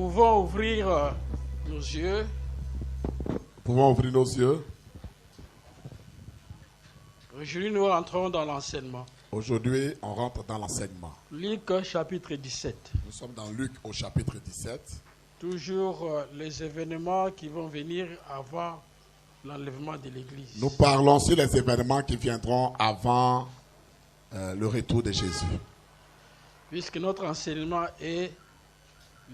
pouvons ouvrir nos yeux. Nous pouvons ouvrir nos yeux. Aujourd'hui, nous rentrons dans l'enseignement. Aujourd'hui, on rentre dans l'enseignement. Luc chapitre 17. Nous sommes dans Luc au chapitre 17. Toujours les événements qui vont venir avant l'enlèvement de l'Église. Nous parlons sur les événements qui viendront avant le retour de Jésus. Puisque notre enseignement est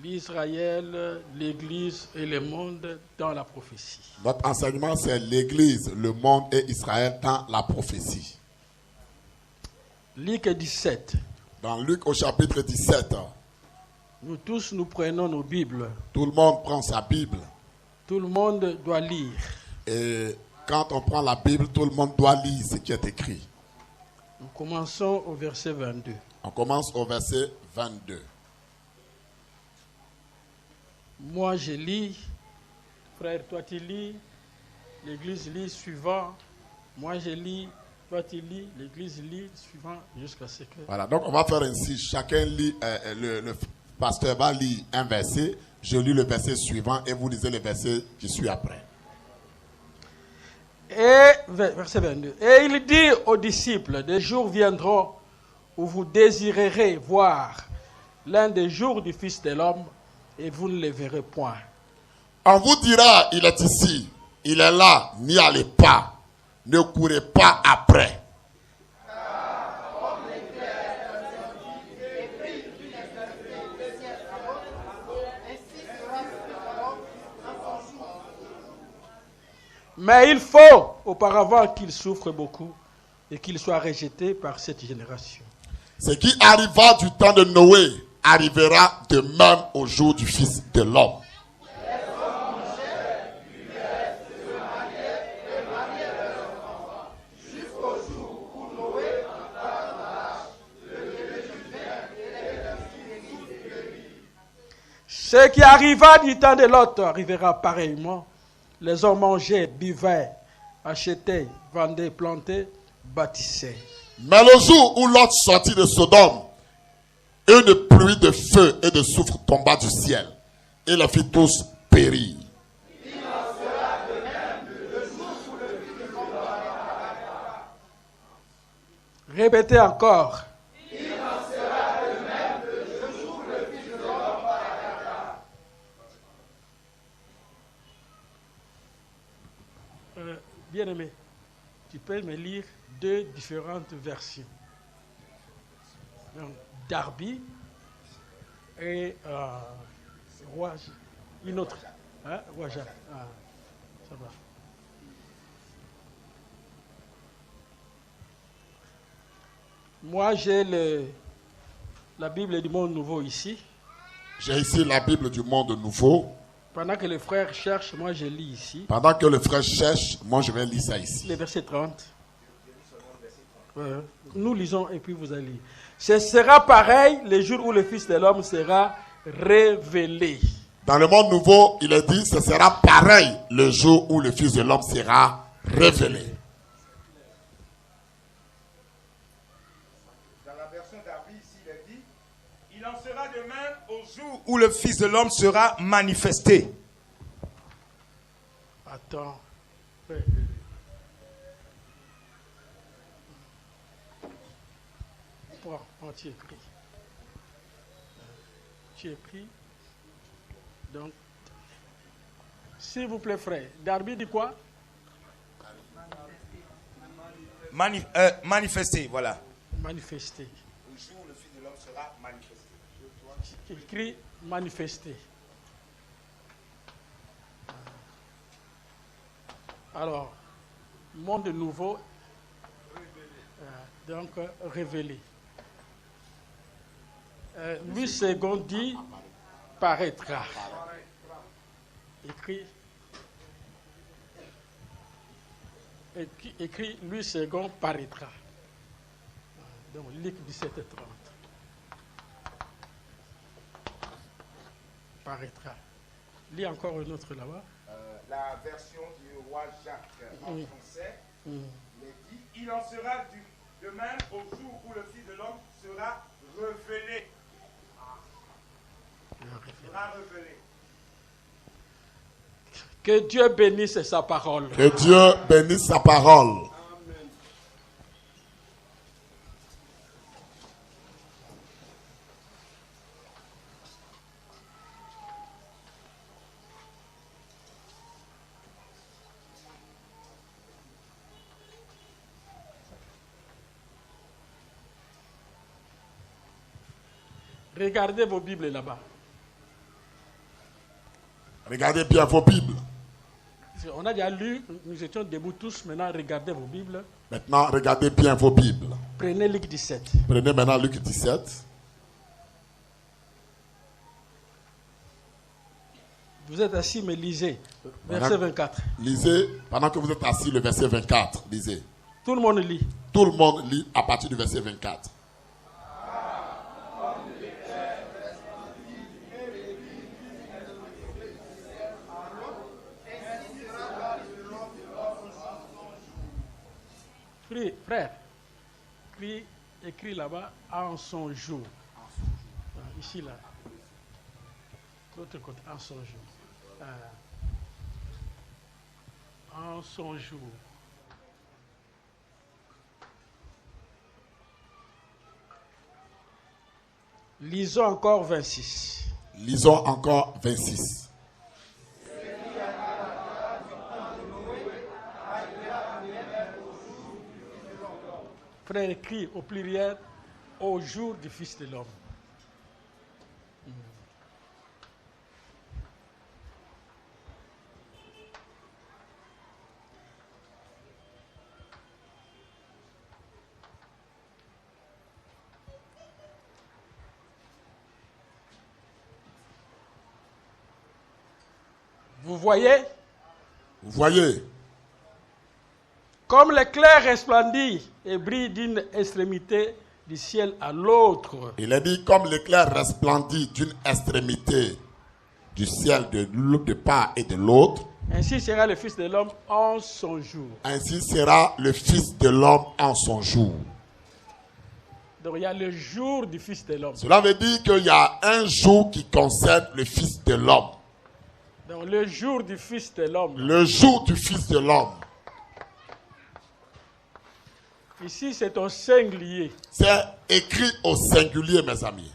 l'Israël, l'Église et le monde dans la prophétie. Notre enseignement, c'est l'Église, le monde et Israël dans la prophétie. Luc 17. Dans Luc au chapitre 17, Nous tous, nous prenons nos Bibles. tout le monde prend sa Bible. Tout le monde doit lire. Et quand on prend la Bible, tout le monde doit lire ce qui est écrit. Nous commençons au verset 22. On commence au verset 22. Moi, je lis. Frère, toi, tu lis. L'Église lit suivant. Moi, je lis. Toi, tu lis. L'Église lit suivant jusqu'à ce que... Voilà, donc on va faire ainsi. Chacun lit, le pasteur va lire un verset. Je lis le verset suivant et vous lisez le verset qui suit après. Et, verset 22. Et il dit aux disciples, des jours viendront où vous désirerez voir l'un des jours du Fils de l'homme et vous ne le verrez point. On vous dira, il est ici, il est là, n'y allez pas, ne courez pas après. Mais il faut auparavant qu'il souffre beaucoup et qu'il soit rejeté par cette génération. Ce qui arriva du temps de Noé arrivera de même au jour du Fils de l'homme. Ce qui arriva du temps de Lot arrivera pareillement. Les hommes mangeaient, buvaient, achetaient, vendaient, plantaient, bâtissaient. Mais le jour où Lot sortit de Sodome, une pluie de feu et de soufre tomba du ciel, et les fit tous périr. Répétez encore. Bien-aimé, tu peux me lire deux différentes versions. Donc, Darby et une autre. Hein? Waja. Ah, ça va. Moi, j'ai la Bible du Monde Nouveau ici. J'ai ici la Bible du Monde Nouveau. Pendant que les frères cherchent, moi je lis ici. Pendant que le frère cherche, moi je vais lire ça ici. Le verset 30. Nous lisons et puis vous allez lire. Ce sera pareil le jour où le Fils de l'homme sera révélé. Dans le Monde Nouveau, il est dit, ce sera pareil le jour où le Fils de l'homme sera révélé. Dans la version d'Arby, ici, il est dit, il en sera de même au jour où le Fils de l'homme sera manifesté. Attends. Prends, tu écris. Tu écris. Donc, s'il vous plaît, frère. Darby dit quoi? Manifesté, voilà. Manifester. Au jour où le Fils de l'homme sera manifesté. Tu écris manifester. Alors, monde nouveau, donc révélé. Louis II dit paraîtra. Écrit Louis II paraîtra. Donc, Luc 17:30. Paraîtra. Lis encore une autre là-bas. La version du roi Jacques en français, il est dit, il en sera de même au jour où le Fils de l'homme sera révélé. sera révélé. Que Dieu bénisse sa parole. Que Dieu bénisse sa parole. Regardez vos Bibles là-bas. Regardez bien vos Bibles. On a déjà lu, nous étions debout tous. Maintenant, regardez vos Bibles. Maintenant, regardez bien vos Bibles. Prenez Luc 17. Prenez maintenant Luc 17. Vous êtes assis, mais lisez. Verset 24. Lisez, pendant que vous êtes assis, le verset 24. Lisez. Tout le monde lit. Tout le monde lit à partir du verset 24. Frère, écrit là-bas, en son jour. Ici, là. L'autre côté, en son jour. En son jour. Lisons encore 26. Lisons encore 26. Frère, écrit au pluriel au jour du Fils de l'homme. Vous voyez? Vous voyez? Comme l'éclair resplendit et brille d'une extrémité du ciel à l'autre. Il est dit comme l'éclair resplendit d'une extrémité du ciel de part et de l'autre. Ainsi sera le Fils de l'homme en son jour. Ainsi sera le Fils de l'homme en son jour. Donc il y a le jour du Fils de l'homme. Cela veut dire qu'il y a un jour qui concerne le Fils de l'homme. Donc le jour du Fils de l'homme. Le jour du Fils de l'homme. Ici, c'est au singulier. C'est écrit au singulier, mes amis.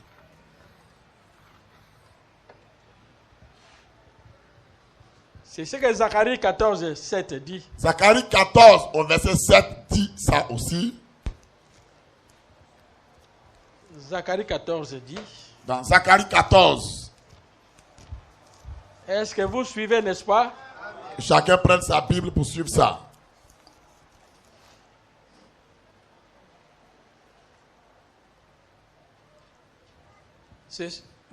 C'est ce que Zacharie 14, 7 dit. Zacharie 14, au verset 7, dit ça aussi. Zacharie 14 dit. Dans Zacharie 14. Est-ce que vous suivez, n'est-ce pas? Chacun prenne sa Bible pour suivre ça.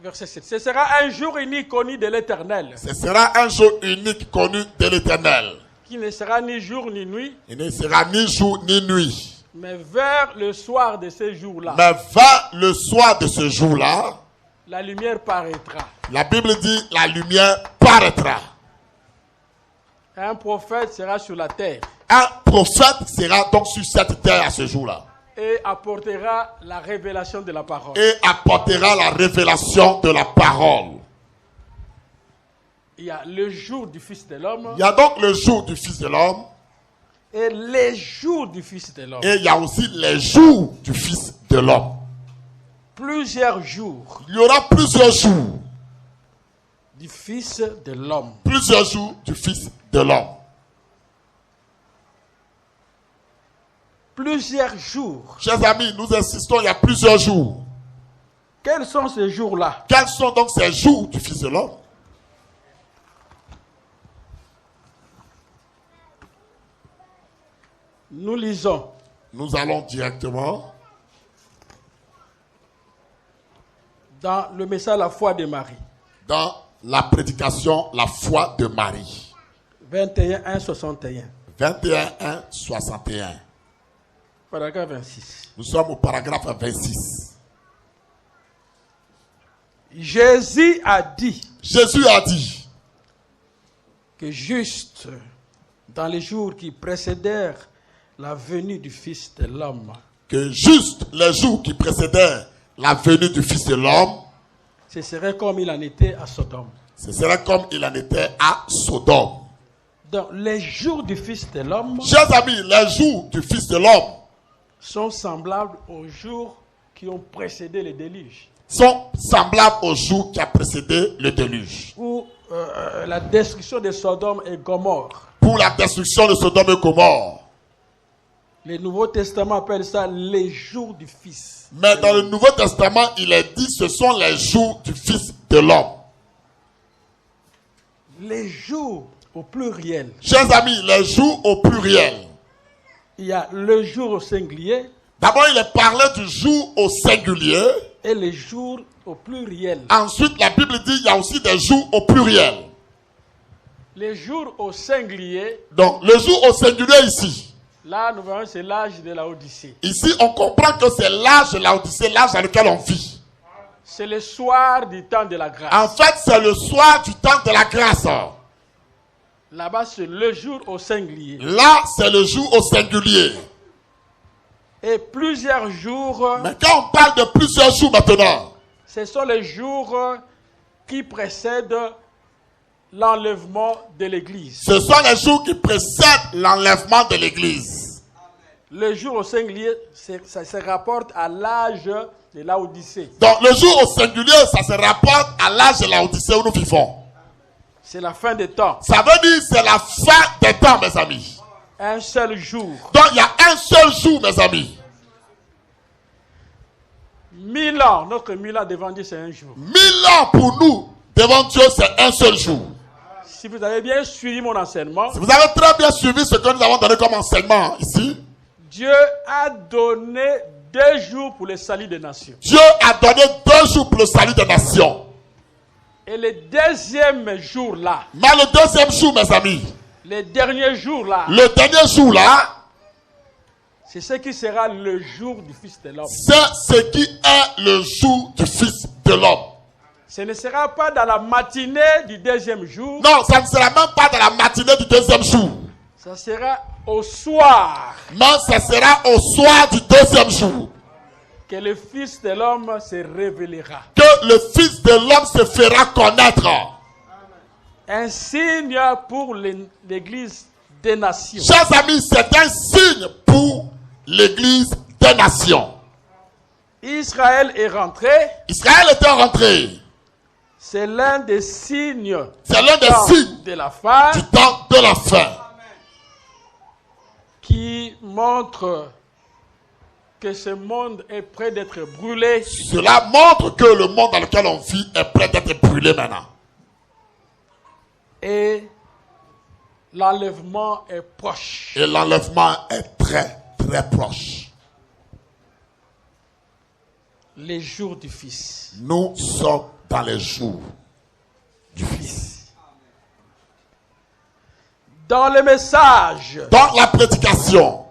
Verset 7. Ce sera un jour unique connu de l'Éternel. Ce sera un jour unique connu de l'Éternel. Qui ne sera ni jour ni nuit. Il ne sera ni jour ni nuit. Mais vers le soir de ce jour-là. Mais vers le soir de ce jour-là. La lumière paraîtra. La Bible dit la lumière paraîtra. Un prophète sera sur la terre. Un prophète sera donc sur cette terre à ce jour-là. Et apportera la révélation de la parole. Et apportera la révélation de la parole. Il y a le jour du Fils de l'homme. Il y a donc le jour du Fils de l'homme. Et les jours du Fils de l'homme. Et il y a aussi les jours du Fils de l'homme. Plusieurs jours. Il y aura plusieurs jours. Du Fils de l'homme. Plusieurs jours du Fils de l'homme. Plusieurs jours. Chers amis, nous insistons, il y a plusieurs jours. Quels sont ces jours-là? Quels sont donc ces jours du Fils de l'homme? Nous lisons. Nous allons directement dans le message La foi de Marie. Dans la prédication La foi de Marie. 21, 61. 21, 61. Paragraphe 26. Nous sommes au paragraphe 26. Jésus a dit. Jésus a dit. Que juste dans les jours qui précédèrent la venue du Fils de l'homme. Que juste les jours qui précédèrent la venue du Fils de l'homme. Ce serait comme il en était à Sodome. Ce serait comme il en était à Sodome. Donc, les jours du Fils de l'homme Chers amis, les jours du Fils de l'homme sont semblables aux jours qui ont précédé le déluge. sont semblables au jour qui a précédé le déluge. Où la destruction de Sodome et Gomorrhe. Pour la destruction de Sodome et Gomorrhe. Le Nouveau Testament appelle ça les jours du Fils. Mais dans le Nouveau Testament, il est dit ce sont les jours du Fils de l'homme. Les jours au pluriel. Chers amis, les jours au pluriel. Il y a le jour au singulier D'abord, il est parlé du jour au singulier. et les jours au pluriel. Ensuite, la Bible dit qu'il y a aussi des jours au pluriel. Les jours au singulier, Donc, le jour au singulier ici. là nous voyons c'est l'âge de la Odyssée. Ici, on comprend que c'est l'âge de la Odyssée, l'âge dans lequel on vit. C'est le soir du temps de la grâce. En fait, c'est le soir du temps de la grâce. Là-bas c'est le jour au singulier. Là, c'est le jour au singulier. Et plusieurs jours, Mais quand on parle de plusieurs jours maintenant, ce sont les jours qui précèdent l'enlèvement de l'Église. ce sont les jours qui précèdent l'enlèvement de l'Église. Le jour au singulier, ça se rapporte à l'âge de la Odyssée. Donc, le jour au singulier, ça se rapporte à l'âge de la Odyssée où nous vivons. C'est la fin des temps. Ça veut dire c'est la fin des temps, mes amis. Un seul jour. Donc, il y a un seul jour, mes amis. 1000 ans, notre 1000 ans devant Dieu, c'est un jour. 1000 ans pour nous, devant Dieu, c'est un seul jour. Si vous avez bien suivi mon enseignement, Si vous avez très bien suivi ce que nous avons donné comme enseignement ici, Dieu a donné 2 jours pour le salut des nations. Dieu a donné 2 jours pour le salut des nations. Et le deuxième jour là, Mais le deuxième jour, mes amis, le dernier jour là, le dernier jour là, c'est ce qui sera le jour du Fils de l'homme. c'est ce qui est le jour du Fils de l'homme. Ce ne sera pas dans la matinée du deuxième jour, Non, ça ne sera même pas dans la matinée du deuxième jour. ça sera au soir Mais ça sera au soir du deuxième jour que le Fils de l'homme se révélera. que le Fils de l'homme se fera connaître. Un signe pour l'Église des nations. Chers amis, c'est un signe pour l'Église des nations. Israël est rentré, Israël était rentré. c'est l'un des signes C'est l'un des temps signes de la fin du temps de la fin. qui montre que ce monde est prêt d'être brûlé. Cela montre que le monde dans lequel on vit est prêt d'être brûlé maintenant. Et l'enlèvement est proche. Et l'enlèvement est très, très proche. Les jours du Fils. Nous sommes dans les jours du Fils. Dans le message, Dans la prédication,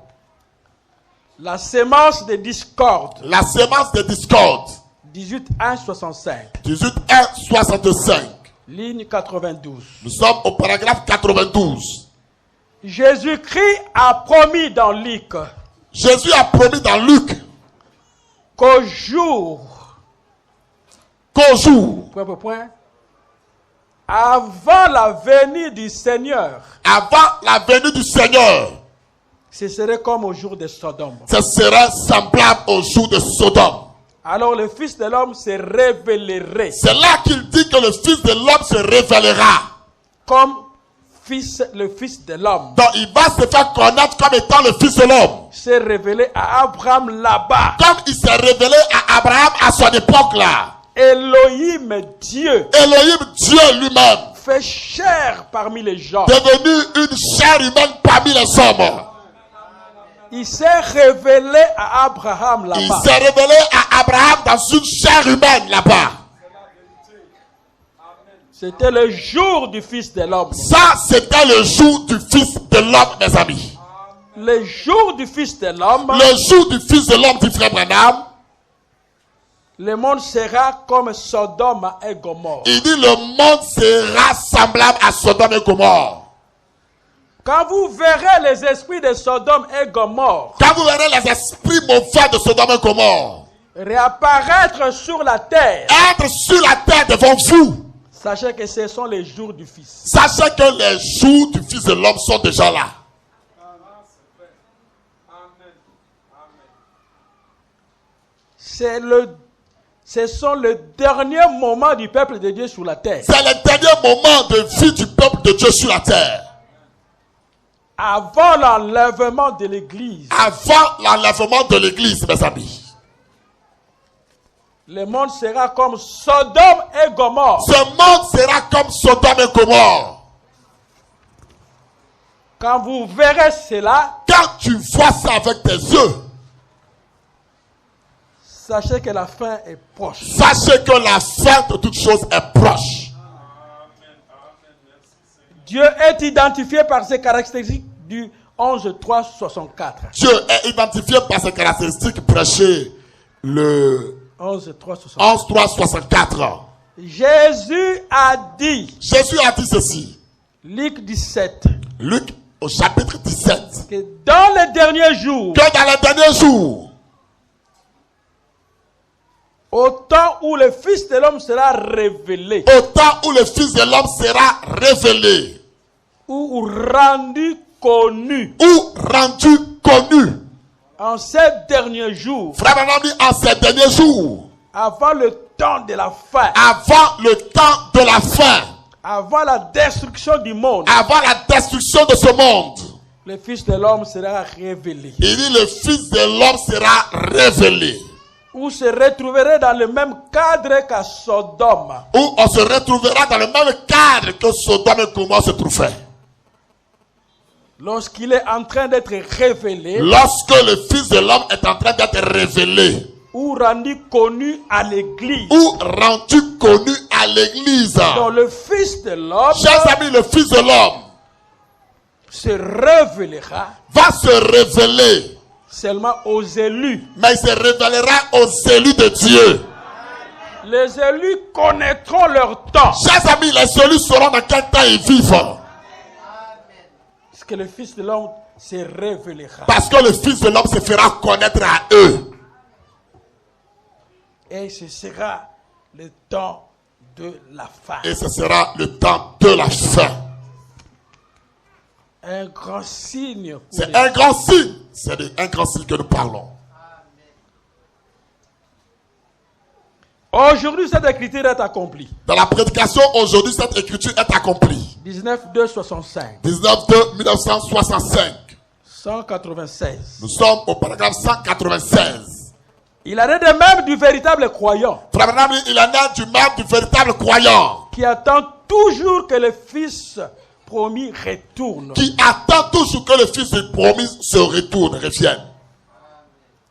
la sémence de discorde, la sémence de discorde, 18:1-65, 18:1-65. ligne 92. Nous sommes au paragraphe 92. Jésus-Christ a promis dans Luc Jésus a promis dans Luc qu'au jour, avant la venue du Seigneur, avant la venue du Seigneur, ce serait comme au jour de Sodome. ce serait semblable au jour de Sodome. Alors le Fils de l'homme se révélerait C'est là qu'il dit que le Fils de l'homme se révélera. comme le Fils de l'homme. Donc il va se faire connaître comme étant le Fils de l'homme. S'est révélé à Abraham là-bas. Comme il s'est révélé à Abraham à son époque là. Elohim, Dieu, Elohim, Dieu lui-même, fait chair parmi les gens. devenu une chair humaine parmi les hommes. Il s'est révélé à Abraham Il là-bas. s'est révélé à Abraham dans une chair humaine là-bas. C'était le jour du Fils de l'homme. Ça, c'était le jour du Fils de l'homme, mes amis. Le jour du Fils de l'homme, Le jour du Fils de l'homme, dit Frère Branham, le monde sera comme Sodome et Gomorre. il dit le monde sera semblable à Sodome et Gomorre. Quand vous verrez les esprits de Sodome et Gomorre Quand vous verrez les esprits mauvais de Sodome et Gomorre, réapparaître sur la terre. Être sur la terre devant vous. Sachez que ce sont les jours du Fils. Sachez que les jours du Fils de l'homme sont déjà là. Ce sont les derniers moments du peuple de Dieu sur la terre. C'est le dernier moment de vie du peuple de Dieu sur la terre. Avant l'enlèvement de l'Église. Avant l'enlèvement de l'Église, mes amis. Le monde sera comme Sodome et Gomorrhe. Ce monde sera comme Sodome et Gomorrhe. Quand vous verrez cela, Quand tu vois ça avec tes yeux, sachez que la fin est proche. sachez que la fin de toute chose est proche. Dieu est identifié par ses caractéristiques du 11.3.64. Dieu est identifié par ses caractéristiques prêchées le 11.3.64. 11.3.64. Jésus a dit, Jésus a dit ceci. Luc 17, Luc au chapitre 17. que dans les derniers jours, Que dans les derniers jours, au temps où le Fils de l'homme sera révélé, au temps où le Fils de l'homme sera révélé, ou rendu connu, ou rendu connu. en ces derniers jours, Frère Branham dit en ces derniers jours, avant le temps de la fin, avant le temps de la fin, avant la destruction du monde, avant la destruction de ce monde, le Fils de l'homme sera révélé. il dit le Fils de l'homme sera révélé. Où se retrouverait dans le même cadre qu'à Sodome. Où on se retrouvera dans le même cadre que Sodome et Gomorrhe se trouvaient. Lorsqu'il est en train d'être révélé, Lorsque le Fils de l'homme est en train d'être révélé, ou rendu connu à l'église. ou rendu connu à l'église. Donc le Fils de l'homme Chers amis, le Fils de l'homme se révélera va se révéler, seulement aux élus. mais il se révélera aux élus de Dieu. Les élus connaîtront leur temps. Chers amis, les élus sauront dans quel temps ils vivent. Parce que le Fils de l'homme se révélera. Parce que le Fils de l'homme se fera connaître à eux. Et ce sera le temps de la fin. Et ce sera le temps de la fin. Un grand signe. pour C'est les- un grand signe. C'est un grand signe que nous parlons. Aujourd'hui, cette écriture est accomplie. Dans la prédication aujourd'hui, cette écriture est accomplie. 19.265. 19/2/1965. 196. Nous sommes au paragraphe 196. Il en est de même du véritable croyant Frère Branham, il en est du même du véritable croyant qui attend toujours que le Fils promis retourne. qui attend toujours que le Fils de promis se retourne, revienne.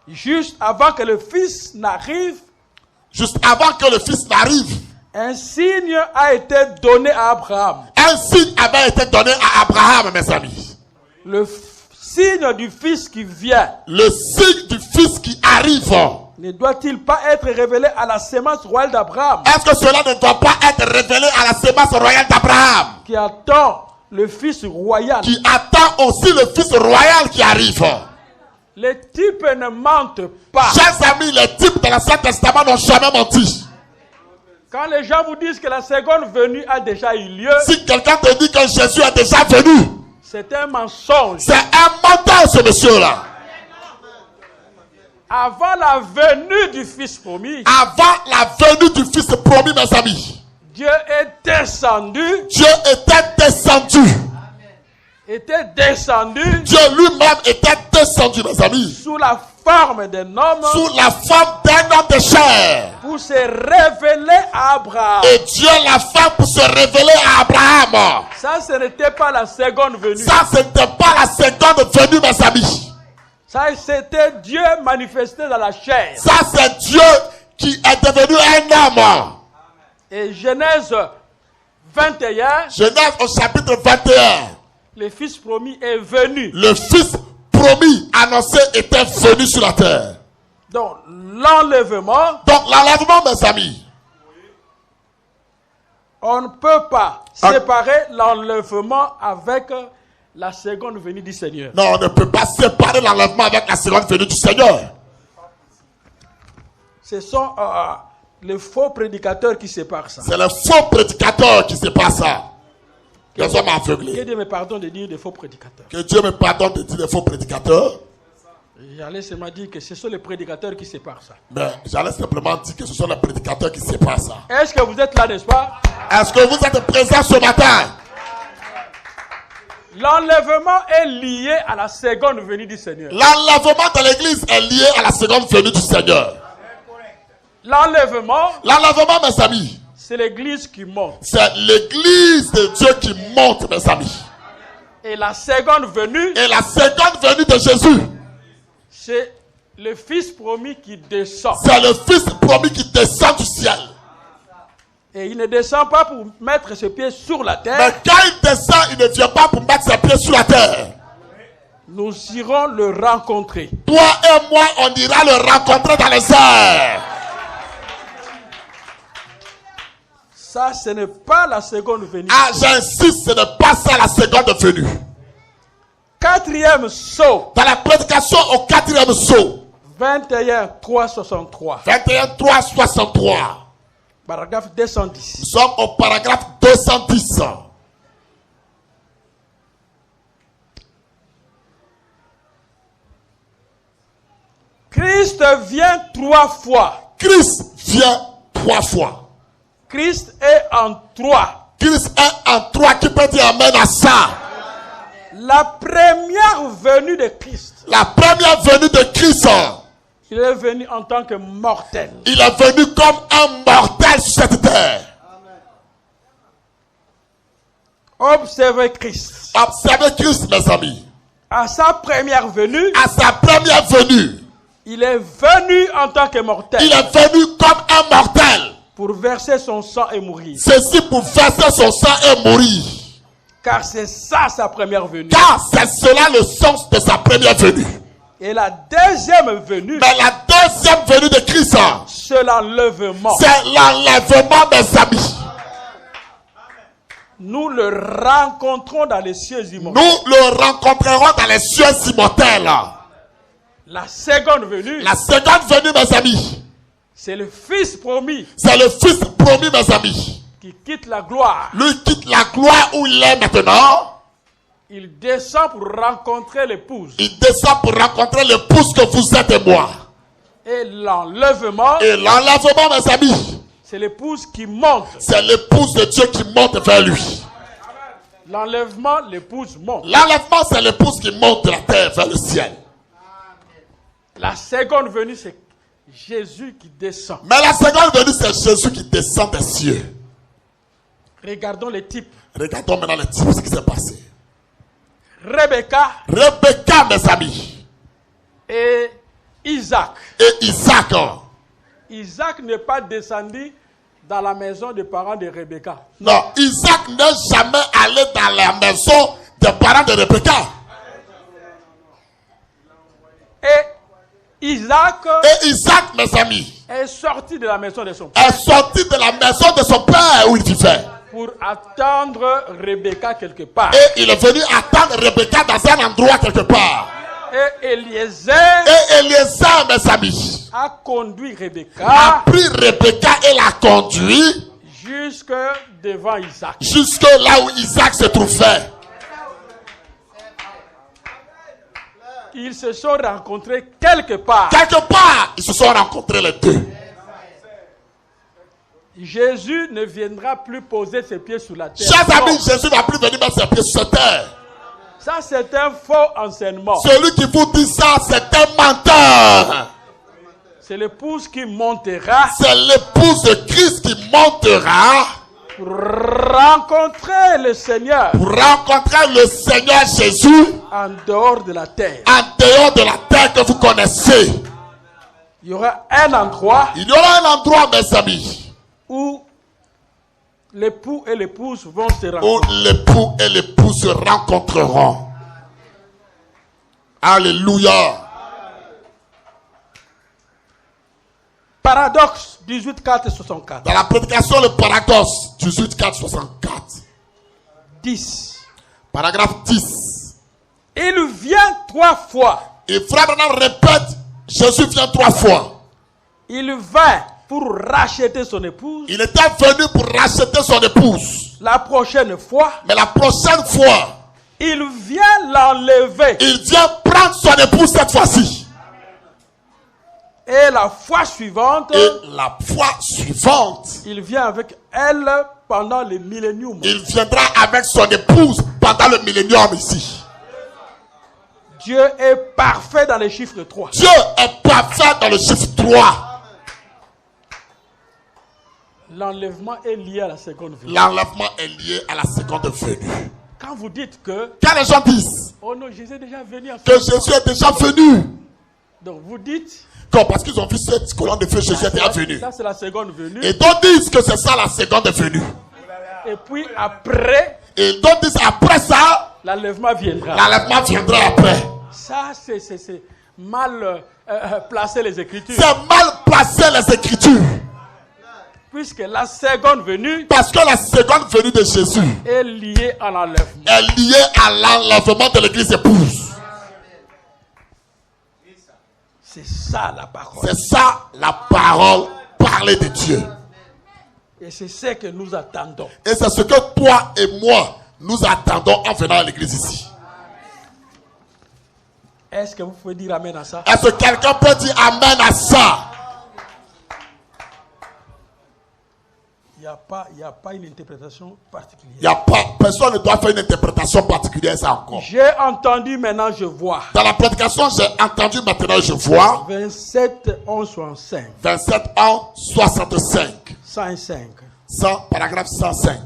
Juste avant que le Fils n'arrive, Juste avant que le Fils n'arrive, un signe a été donné à Abraham. un signe avait été donné à Abraham, mes amis. Le signe du Fils qui vient. Le signe du Fils qui arrive. Ne doit-il pas être révélé à la sémence royale d'Abraham Est-ce que cela ne doit pas être révélé à la sémence royale d'Abraham, qui attend le Fils royal? qui attend aussi le Fils royal qui arrive? Les types ne mentent pas. Chers amis, les types de l'Ancien Testament n'ont jamais menti. Quand les gens vous disent que la seconde venue a déjà eu lieu, Si quelqu'un te dit que Jésus est déjà venu, c'est un mensonge. c'est un menteur, ce monsieur-là. Avant la venue du Fils promis, Avant la venue du Fils promis, mes amis, Dieu est descendu, Dieu était descendu. Dieu lui-même était descendu, mes amis, sous la forme d'un homme sous la forme d'un homme de chair. pour se révéler à Abraham. Et Dieu l'a fait pour se révéler à Abraham. Ça, ce n'était pas la seconde venue. Ça, ce n'était pas la seconde venue, mes amis. Ça, c'était Dieu manifesté dans la chair. Ça, c'est Dieu qui est devenu un homme. Et Genèse 21, Genèse au chapitre 21. le Fils promis est venu. Le Fils promis, annoncé, était venu sur la terre. Donc, l'enlèvement, Donc, l'enlèvement, mes amis, on ne peut pas séparer l'enlèvement avec la seconde venue du Seigneur. non, on ne peut pas séparer l'enlèvement avec la seconde venue du Seigneur. Ce sont les faux prédicateurs qui séparent ça. C'est les faux prédicateurs qui séparent ça. Les hommes Que aveuglés. Dieu me pardonne de dire des faux prédicateurs. Que Dieu me pardonne de dire les faux prédicateurs. J'allais seulement dire que ce sont les prédicateurs qui séparent ça. Mais j'allais simplement dire que ce sont les prédicateurs qui séparent ça. Est-ce que vous êtes là, n'est-ce pas? Est-ce que vous êtes présents ce matin? L'enlèvement est lié à la seconde venue du Seigneur. L'enlèvement de l'église est lié à la seconde venue du Seigneur. L'enlèvement, Mes amis, c'est l'église qui monte. c'est l'église de Dieu qui monte, mes amis. Et la seconde venue, Et la seconde venue de Jésus, c'est le Fils promis qui descend. c'est le Fils promis qui descend du ciel. Et il ne descend pas pour mettre ses pieds sur la Mais terre. quand il descend, il ne vient pas pour mettre ses pieds sur la terre. Nous irons le rencontrer. Toi et moi, on ira le rencontrer dans les airs. Ça, ce n'est pas la seconde venue. Ah, j'insiste, ce n'est pas ça la seconde venue. Quatrième saut, Dans la prédication au 4e saut, 21, 3, 63. 21, 3, 63. Paragraphe 210. Nous sommes au paragraphe 210. Christ vient 3 fois. Christ vient 3 fois. Christ est en 3. Christ est en 3. Qui peut dire amen à ça? La première venue de Christ, La première venue de Christ, il est venu en tant que mortel. il est venu comme un mortel sur cette terre. Observez Christ. Observez Christ, mes amis. À sa première venue, À sa première venue, il est venu en tant que mortel il est venu comme un mortel. pour verser son sang et mourir. Ceci pour verser son sang et mourir. Car c'est ça sa première venue. Car c'est cela le sens de sa première venue. Et la deuxième venue, Mais la deuxième venue de Christ, c'est l'enlèvement. c'est l'enlèvement, mes amis. Nous le rencontrons dans les cieux immortels. Nous le rencontrerons dans les cieux immortels. La seconde venue, La seconde venue, mes amis, c'est le Fils promis c'est le Fils promis, mes amis. qui quitte la gloire. Lui quitte la gloire où il est maintenant. Il descend pour rencontrer l'épouse. Il descend pour rencontrer l'épouse que vous êtes et moi. Et l'enlèvement, Et l'enlèvement, mes amis, c'est l'épouse qui monte. c'est l'épouse de Dieu qui monte vers lui. L'enlèvement, l'épouse monte. L'enlèvement, c'est l'épouse qui monte de la terre vers le ciel. La seconde venue, c'est Jésus qui descend. Mais la seconde venue, c'est Jésus qui descend des cieux. Regardons les types. Regardons maintenant le type, ce qui s'est passé. Rebecca Rebecca, mes amis, et Isaac. et Isaac. Isaac n'est pas descendu dans la maison des parents de Rebecca. Non, Isaac n'est jamais allé dans la maison des parents de Rebecca. Et Isaac Et Isaac, mes amis, est sorti de la maison de son père est sorti de la maison de son père où il vivait. pour attendre Rebecca quelque part. Et il est venu attendre Rebecca dans un endroit quelque part. Et Eliezer Et Eliezer, mes amis, a conduit Rebecca a pris Rebecca et l'a conduit jusque devant Isaac. jusque là où Isaac se trouvait. Ils se sont rencontrés quelque part. Quelque part, ils se sont rencontrés les deux. Jésus ne viendra plus poser ses pieds sur la terre. Chers Non. amis, Jésus n'a plus venu mettre ses pieds sur cette terre. Ça, c'est un faux enseignement. Celui qui vous dit ça, c'est un menteur. C'est l'épouse qui montera C'est l'épouse de Christ qui montera pour rencontrer le Seigneur pour rencontrer le Seigneur Jésus en dehors de la terre. en dehors de la terre que vous connaissez. Il y aura un endroit Il y aura un endroit, mes amis, où l'époux et l'épouse vont se où rencontrer. l'époux et l'épouse se rencontreront. Alléluia. Paradoxe 18, 4 et 64. Dans la prédication, le paradoxe, 18, 4, 64. 10. Paragraphe 10. Il vient 3 fois. Et Frère Branham répète, Jésus vient 3 fois. Il vint pour racheter son épouse. Il était venu pour racheter son épouse. La prochaine fois, Mais la prochaine fois, il vient l'enlever. il vient prendre son épouse cette fois-ci. Et la fois suivante, Et la fois suivante, il vient avec elle pendant le millénium. il viendra avec son épouse pendant le millénium ici. Dieu est parfait dans les chiffres 3. Dieu est parfait dans le chiffre 3. L'enlèvement est lié à la seconde venue. L'enlèvement est lié à la seconde venue. Quand vous dites que, Quand les gens disent oh non, Jésus est déjà venu en que fait. Jésus est déjà venu, Donc vous dites, comme parce qu'ils ont vu cette colonne de feu, Jésus est déjà venu. ça c'est la seconde venue. Et d'autres disent que c'est ça la seconde venue. Et puis après, Et d'autres disent après ça, l'enlèvement viendra. l'enlèvement viendra après. Ça, c'est mal placer les Écritures. C'est mal placé les Écritures. Puisque la seconde venue Parce que la seconde venue de Jésus est liée à l'enlèvement. est liée à l'enlèvement de l'église épouse. C'est ça la parole. C'est ça la parole parlée de Dieu. Et c'est ce que nous attendons. Et c'est ce que toi et moi, nous attendons en venant à l'église ici. Est-ce que vous pouvez dire amen à ça? Est-ce que quelqu'un peut dire amen à ça? Il n'y a pas une interprétation particulière. Il y a pas, personne ne doit faire une interprétation particulière à ça encore. J'ai entendu, maintenant je vois. Dans la prédication, j'ai entendu, maintenant je vois. 27, 11, 65. 27 ans, 65. 105. 100, paragraphe 105.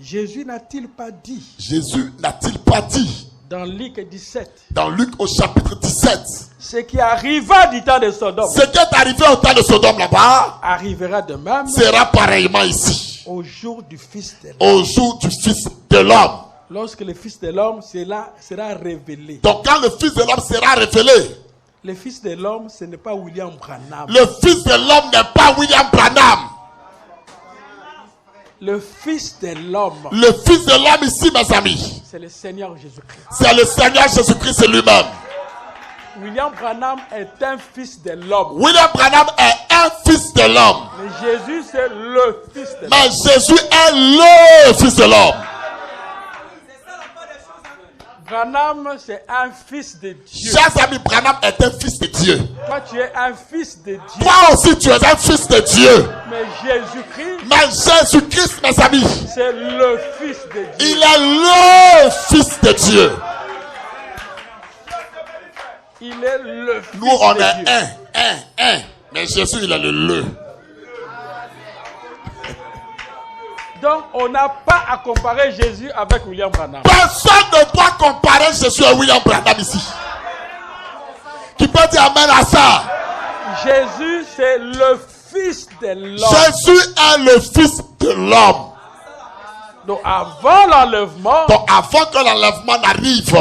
Jésus n'a-t-il pas dit Jésus n'a-t-il pas dit dans Luc 17 dans Luc au chapitre 17, ce qui arriva du temps de Sodome ce qui est arrivé au temps de Sodome là-bas arrivera de même sera pareillement ici, au jour du Fils de l'homme. au jour du Fils de l'homme. Lorsque le Fils de l'homme sera révélé. Donc quand le Fils de l'homme sera révélé, Le Fils de l'homme, ce n'est pas William Branham. le Fils de l'homme n'est pas William Branham. Le Fils de l'homme, Le Fils de l'homme ici, mes amis, c'est le Seigneur Jésus-Christ. c'est le Seigneur Jésus-Christ lui-même. William Branham est un fils de l'homme. William Branham est un fils de l'homme. Mais Jésus, c'est le Fils de l'homme. Mais Jésus est le Fils de l'homme. Branham, c'est un fils de Dieu. Chers amis, Branham est un fils de Dieu. Toi, tu es un fils de Dieu. Toi aussi, tu es un fils de Dieu. Mais Jésus-Christ, Mais Jésus-Christ, mes amis, c'est le Fils de Dieu. il est le Fils de Dieu. Il est le Fils Nous, on de est Dieu. un. Mais Jésus, il est le. Donc, on n'a pas à comparer Jésus avec William Branham. Personne ne doit comparer Jésus à William Branham ici. Qui peut dire amen à ça? Jésus, c'est le Fils de l'homme. Jésus est le Fils de l'homme. Donc, avant l'enlèvement, Donc, avant que l'enlèvement n'arrive,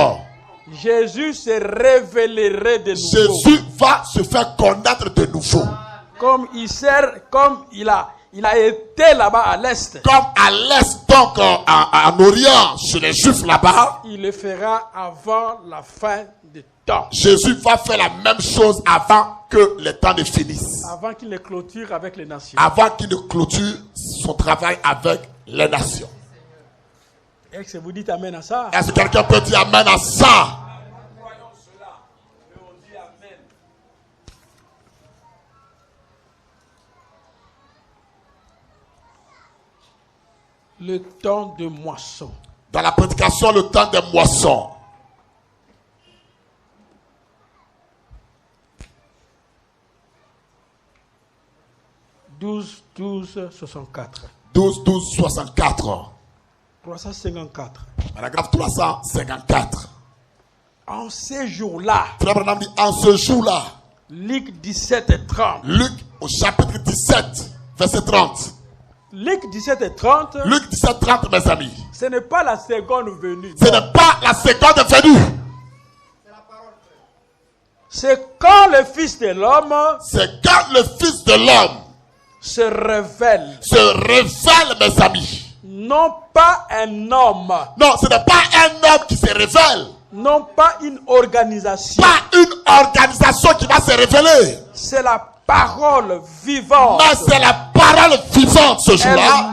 Jésus se révélerait de nouveau. Jésus va se faire connaître de nouveau. Comme il a été là-bas à l'Est. Comme à l'Est, donc en Orient, chez les Juifs là-bas, Il le fera avant la fin des temps. Jésus va faire la même chose avant que les temps ne finissent. Avant qu'il ne clôture avec les nations. Avant qu'il ne clôture son travail avec les nations. Est-ce que vous dites amen à ça? Est-ce que quelqu'un peut dire amen à ça? Le temps de moisson. Dans la prédication, le temps des moissons. « 12-12-64 » 12-12-64. 354. Paragraphe 354. En ces jours-là, Frère Branham dit, en ce jour-là, Luc 17 et 30. Luc au chapitre 17, verset 30. Luc 17 et 30, Luc 17, 30, mes amis. ce n'est pas la seconde venue. Ce n'est pas la seconde venue. C'est quand le Fils de l'homme C'est quand le Fils de l'homme se révèle. se révèle, mes amis. Non pas un homme, Non, ce n'est pas un homme qui se révèle. non pas une organisation. Pas une organisation qui va se révéler. C'est la parole vivante. Mais c'est la parole vivante ce jour-là.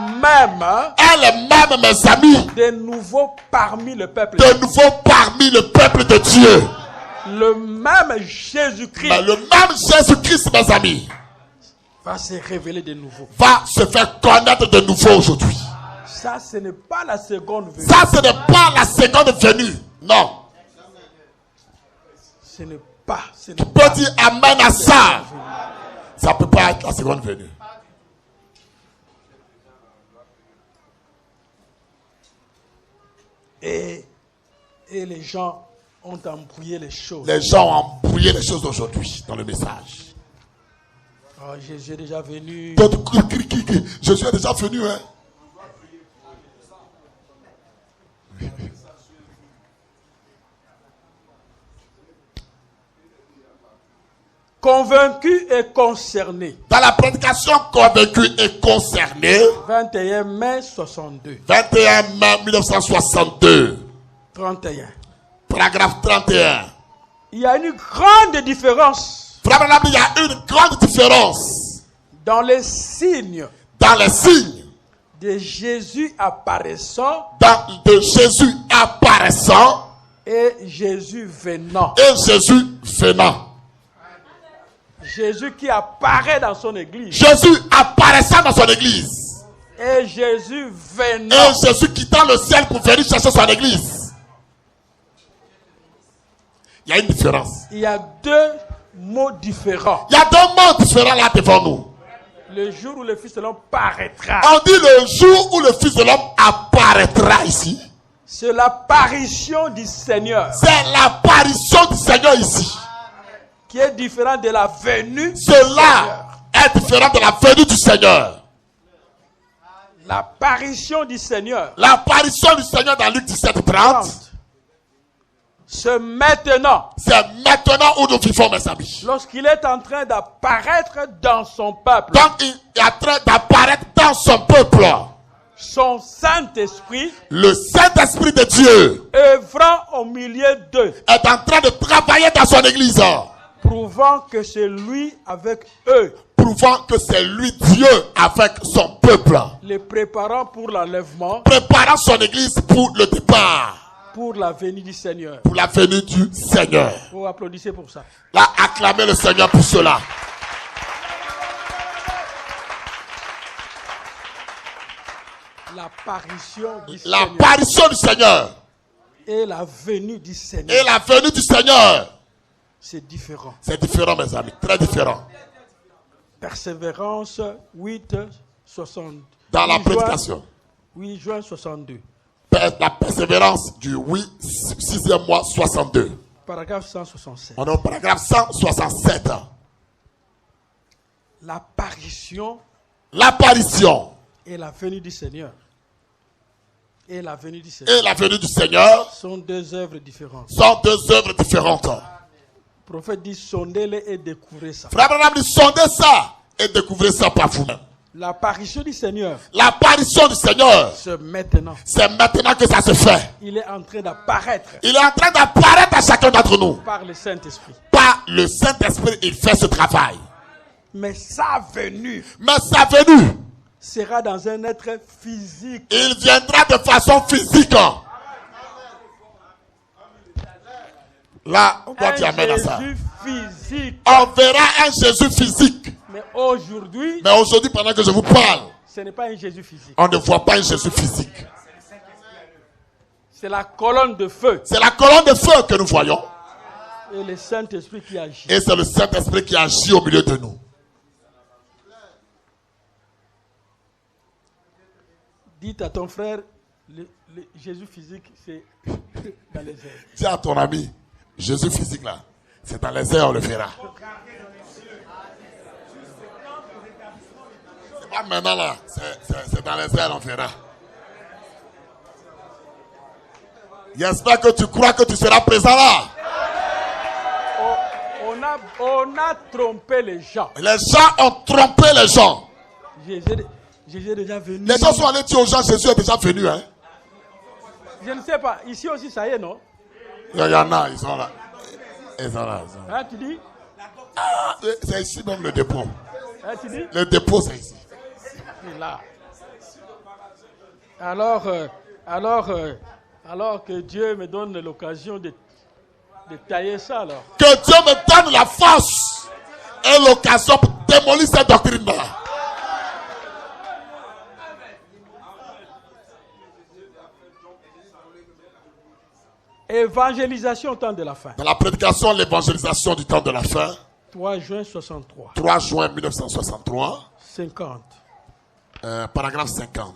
Elle-même, mes amis. De nouveau parmi le peuple. De nouveau parmi le peuple de Dieu. Le même Jésus-Christ. Mais le même Jésus-Christ, mes amis. Va se révéler de nouveau. Va se faire connaître de nouveau aujourd'hui. Ça, ce n'est pas la seconde venue. Ça, ce n'est pas la seconde venue. Non. Ce n'est pas. Tu peux dire amen à ça. Ça ne peut pas être la seconde venue. Et les gens ont embrouillé les choses. Les gens ont embrouillé les choses aujourd'hui dans le message. Oh, Jésus est déjà venu. Jésus est déjà venu, hein. Convaincu et concerné. Dans la prédication, convaincu et concerné. 21 mai 62. 21 mai 1962. 31. Paragraphe 31. Il y a une grande différence. Frère, il y a une grande différence. Dans les signes. Dans les signes. De Jésus apparaissant. De Jésus apparaissant. Et Jésus venant. Et Jésus venant. Jésus qui apparaît dans son église. Jésus apparaissant dans son église. Et Jésus venant. Et Jésus quittant le ciel pour venir chercher son église. Il y a une différence. Il y a deux mots différents. Il y a deux mots différents là devant nous. Le jour où le Fils de l'homme paraîtra. On dit le jour où le Fils de l'homme apparaîtra ici. C'est l'apparition du Seigneur. C'est l'apparition du Seigneur ici. Qui est différent de la venue. Cela est différent de la venue du Seigneur. L'apparition du Seigneur. L'apparition du Seigneur dans Luc 17:30. C'est maintenant. C'est maintenant où nous vivons, mes amis. Lorsqu'il est en train d'apparaître dans son peuple. Donc il est en train d'apparaître dans son peuple. Son Saint-Esprit. Le Saint-Esprit de Dieu. Œuvrant au milieu d'eux. Est en train de travailler dans son église. Prouvant que c'est lui avec eux. Prouvant que c'est lui Dieu avec son peuple. Les préparant pour l'enlèvement. Préparant son église pour le départ. Pour la venue du Seigneur. Pour la venue du Seigneur. Vous applaudissez pour ça. Là, acclamez le Seigneur pour cela. L'apparition du Seigneur. L'apparition du Seigneur. Et la venue du Seigneur. Et la venue du Seigneur. C'est différent. C'est différent, mes amis. Très différent. Persévérance 8, 60. Dans la prédication. 8 juin 62. La persévérance du 6e mois 62. Paragraphe 167. On est au paragraphe 167. L'apparition. L'apparition. Et la venue du Seigneur. Et la venue du Seigneur. Et la venue du Seigneur. Sont deux œuvres différentes. Sont deux œuvres différentes. Le prophète dit sondez-les et découvrez ça. Frère Branham dit sondez ça et découvrez ça par vous-même. L'apparition du Seigneur. L'apparition du Seigneur. C'est maintenant. C'est maintenant que ça se fait. Il est en train d'apparaître. Il est en train d'apparaître à chacun d'entre nous. Par le Saint-Esprit. Par le Saint-Esprit, il fait ce travail. Mais sa venue. Mais sa venue. Sera dans un être physique. Il viendra de façon physique. Là, on doit dire amen à ça. Physique. On verra un Jésus physique. Mais aujourd'hui, pendant que je vous parle, ce n'est pas un Jésus physique. On ne voit pas un Jésus physique. C'est la colonne de feu. C'est la colonne de feu que nous voyons. Et le Saint-Esprit qui agit. Et c'est le Saint-Esprit qui agit au milieu de nous. Dites à ton frère, le Jésus physique, c'est dans les airs. Dis à ton ami, Jésus physique là, c'est dans les airs, on le verra. C'est pas maintenant là, c'est dans les airs, on verra. J'espère que tu crois que tu seras présent là. On a trompé les gens. Les gens ont trompé les gens. Jésus est déjà venu. Les gens sont allés dire aux gens, Jésus est déjà venu. Hein? Je ne sais pas. Ici aussi, ça y est, non? Il y en a, ils sont là. Ils sont là. Hein, tu dis? Ah, c'est ici même le dépôt. Hein, tu dis? Le dépôt, c'est ici. C'est là. Alors que Dieu me donne l'occasion de tailler ça alors. Que Dieu me donne la force et l'occasion pour démolir cette doctrine-là. Évangélisation au temps de la fin. Dans la prédication, l'évangélisation du temps de la fin. 3 juin 63. 3 juin 1963. 50. Paragraphe 50.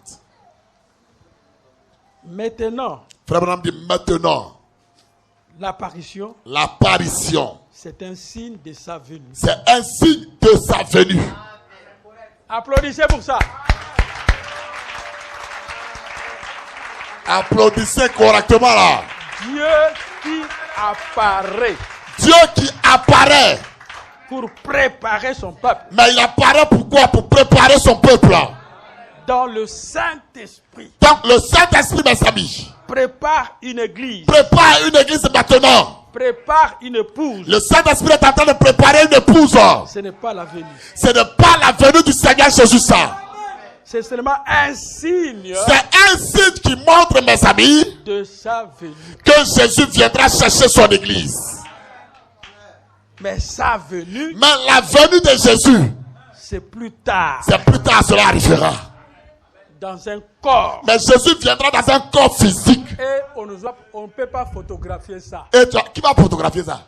Maintenant, Frère Branham dit maintenant, l'apparition, c'est un signe de sa venue. C'est un signe de sa venue. Applaudissez pour ça. Applaudissez correctement là. Dieu qui apparaît. Dieu qui apparaît. Pour préparer son peuple. Mais il apparaît pourquoi? Pour préparer son peuple. Dans le Saint-Esprit. Donc le Saint-Esprit, mes amis, prépare une église. Prépare une église maintenant. Prépare une épouse. Le Saint-Esprit est en train de préparer une épouse. Ce n'est pas la venue. Ce n'est pas la venue du Seigneur Jésus, ça. C'est seulement un signe. C'est un signe qui montre, mes amis, de sa venue. Que Jésus viendra chercher son église. Mais sa venue. Mais la venue de Jésus. C'est plus tard. C'est plus tard, cela arrivera. Dans un corps. Mais Jésus viendra dans un corps physique. Et on ne peut pas photographier ça. Et qui va photographier ça?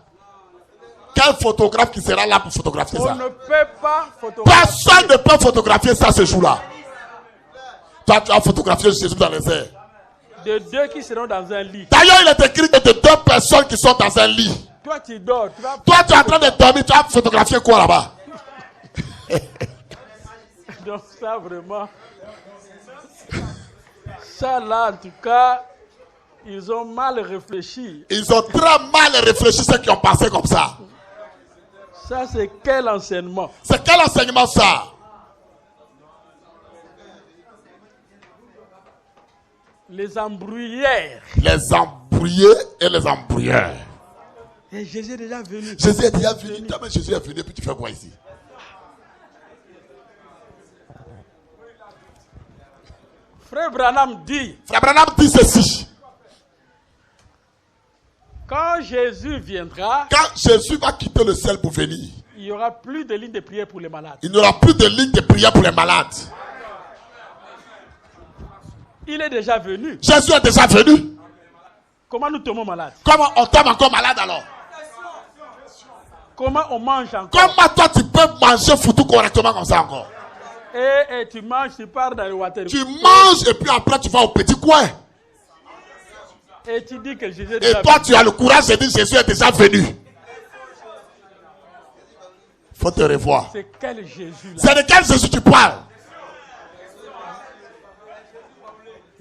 Quel photographe qui sera là pour photographier ça? On ne peut pas photographier. Personne ne peut photographier ça ce jour-là. Toi, tu as photographié Jésus dans les airs. De deux qui seront dans un lit. D'ailleurs, il est écrit de deux personnes qui sont dans un lit. Toi, tu dors. Toi, tu es en train de dormir. Tu as photographié quoi là-bas? Donc ça, vraiment... Ça là, en tout cas, ils ont mal réfléchi. Ils ont très mal réfléchi, ceux qui ont pensé comme ça. Ça, c'est quel enseignement? C'est quel enseignement ça? Les embrouillères. Les embrouillés et les embrouilleurs. Et Jésus est déjà venu. Jésus est déjà venu. Mais Jésus est venu, puis tu fais quoi ici? Frère Branham dit. Frère Branham dit ceci. Quand Jésus viendra. Quand Jésus va quitter le ciel pour venir. Il n'y aura plus de ligne de prière pour les malades. Il n'y aura plus de ligne de prière pour les malades. Il est déjà venu. Jésus est déjà venu. Comment nous tombons malades? Comment on tombe encore malade alors? Comment on mange encore? Comment toi tu peux manger foutu correctement comme ça encore? Et tu manges, tu pars dans le water. Tu manges et puis après tu vas au petit coin. Et tu dis que Jésus est déjà venu. Et toi tu as le courage de dire Jésus est déjà venu. Faut te revoir. C'est quel Jésus là? C'est de quel Jésus tu parles?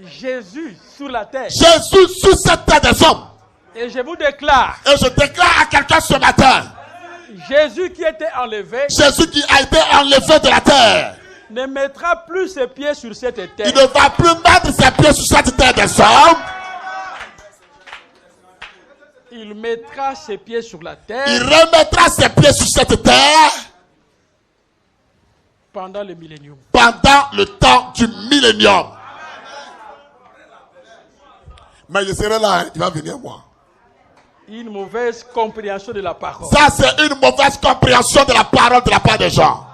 Jésus sur la terre. Jésus sur cette terre des hommes. Et je vous déclare. Et je déclare à quelqu'un ce matin. Jésus qui était enlevé. Jésus qui a été enlevé de la terre. Ne mettra plus ses pieds sur cette terre. Il ne va plus mettre ses pieds sur cette terre des hommes. Il mettra ses pieds sur la terre. Il remettra ses pieds sur cette terre. Pendant le millénium. Pendant le temps du millénium. Mais je serai là, hein, il va venir moi. Une mauvaise compréhension de la parole. Ça, c'est une mauvaise compréhension de la parole de la part des gens.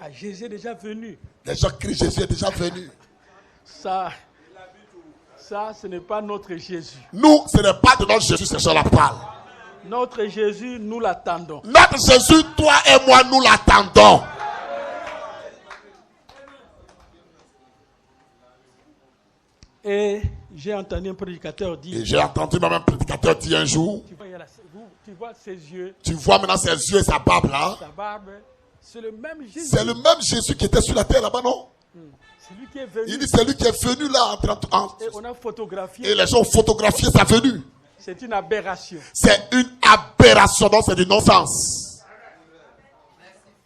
Ah, Jésus est déjà venu. Les gens crient, Jésus est déjà venu. Ça, ce n'est pas notre Jésus. Nous, ce n'est pas de notre Jésus, ces gens-là parlent. Notre Jésus, nous l'attendons. Notre Jésus, toi et moi, nous l'attendons. Et j'ai entendu un prédicateur dire. Et j'ai entendu même un prédicateur dire un jour. Tu vois ses yeux. Tu vois maintenant ses yeux et sa barbe là. Sa barbe. C'est le même Jésus. C'est le même Jésus qui était sur la terre là-bas, non? C'est lui qui est venu. Il dit c'est lui qui est venu là. Et on a photographié. Et les gens ont photographié sa venue. C'est une aberration. C'est une aberration, donc c'est du non-sens.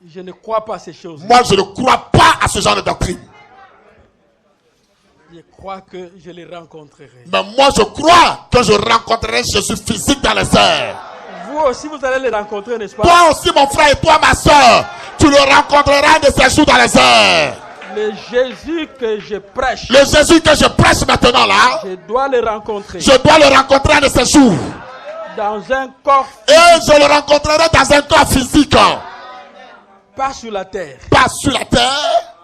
Je ne crois pas à ces choses. Moi, je ne crois pas à ce genre de doctrine. Je crois que je les rencontrerai. Mais moi, je crois que je rencontrerai Jésus physique dans les airs. Vous Vous aussi, vous allez les rencontrer, n'est-ce pas? Toi aussi, mon frère, et toi, ma soeur, tu le rencontreras un de ces jours dans les airs. Le Jésus que je prêche, Le Jésus que je prêche maintenant là, je dois le rencontrer je dois le rencontrer un de ces jours. dans un corps, Et je le rencontrerai dans un corps physique. pas sur la terre. Pas sur la terre.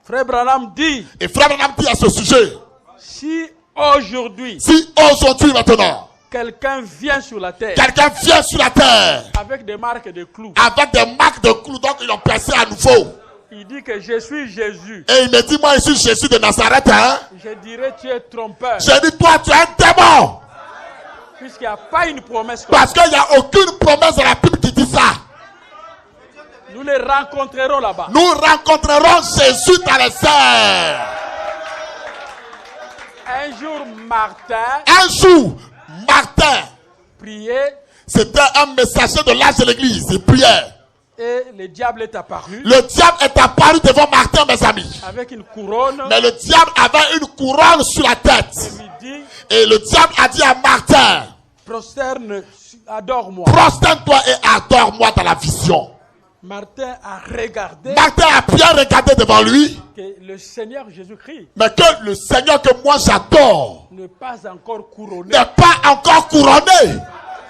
Frère Branham dit, Et frère Branham dit à ce sujet, si aujourd'hui, si aujourd'hui maintenant, quelqu'un vient sur la terre quelqu'un vient sur la terre avec des marques de clous, avec des marques de clous, donc ils l'ont placé à nouveau. il dit que je suis Jésus. Et il me dit, moi je suis Jésus de Nazareth. Hein? Je dirais, tu es trompeur. J'ai dit, toi tu es un démon. Puisqu'il n'y a pas une promesse comme Parce qu'il n'y a aucune promesse dans la Bible qui dit ça. ça. Nous les rencontrerons là-bas. Nous rencontrerons Jésus dans les airs. Un jour, Martin Un jour, Martin, priait c'était un messager de l'âge de l'église, il priait. et le diable est apparu Le diable est apparu devant Martin, mes amis. avec une couronne. Mais le diable avait une couronne sur la Il tête. lui dit, Et le diable a dit à Martin, prosterne, adore-moi. prosterne-toi et adore-moi dans la vision. Martin a regardé Martin a bien regardé devant lui, que le Seigneur Jésus-Christ mais que le Seigneur que moi j'adore n'est pas encore couronné. n'est pas encore couronné.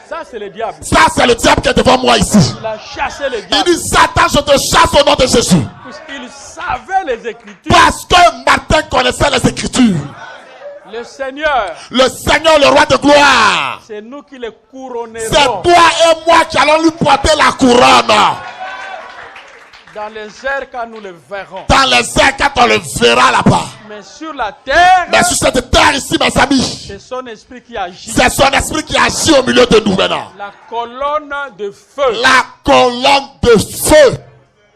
Ça, c'est le diable. Ça, c'est le diable qui est devant moi ici. Il a chassé le Il diable. dit, Satan, je te chasse au nom de Jésus. Puisqu'il savait les Écritures. Parce que Martin connaissait les Écritures. Le Seigneur, Le Seigneur, le roi de gloire, c'est nous qui le c'est couronnerons toi et moi qui allons lui porter la couronne. dans les airs quand nous le verrons. Dans les airs, quand on le verra là-bas. Mais sur la terre, Mais sur cette terre ici, mes amis, c'est son esprit qui agit. c'est son esprit qui agit au milieu de nous maintenant. La colonne de feu. La colonne de feu.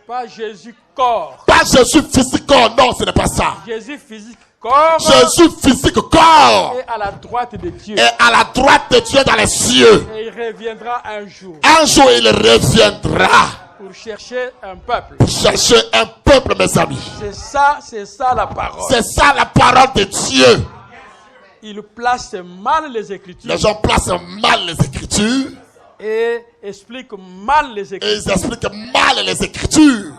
Pas Jésus corps. Pas Jésus physique corps, non, ce n'est pas ça. Jésus physique corps. Jésus physique corps. Et à la droite de Dieu. Et à la droite de Dieu dans les cieux. Et il reviendra un jour Un jour, il reviendra pour chercher un peuple. pour chercher un peuple, mes amis. C'est ça la parole. C'est ça la parole de Dieu. Il place mal les Écritures Les gens placent mal les Écritures et explique mal les et Écritures. ils expliquent mal les Écritures.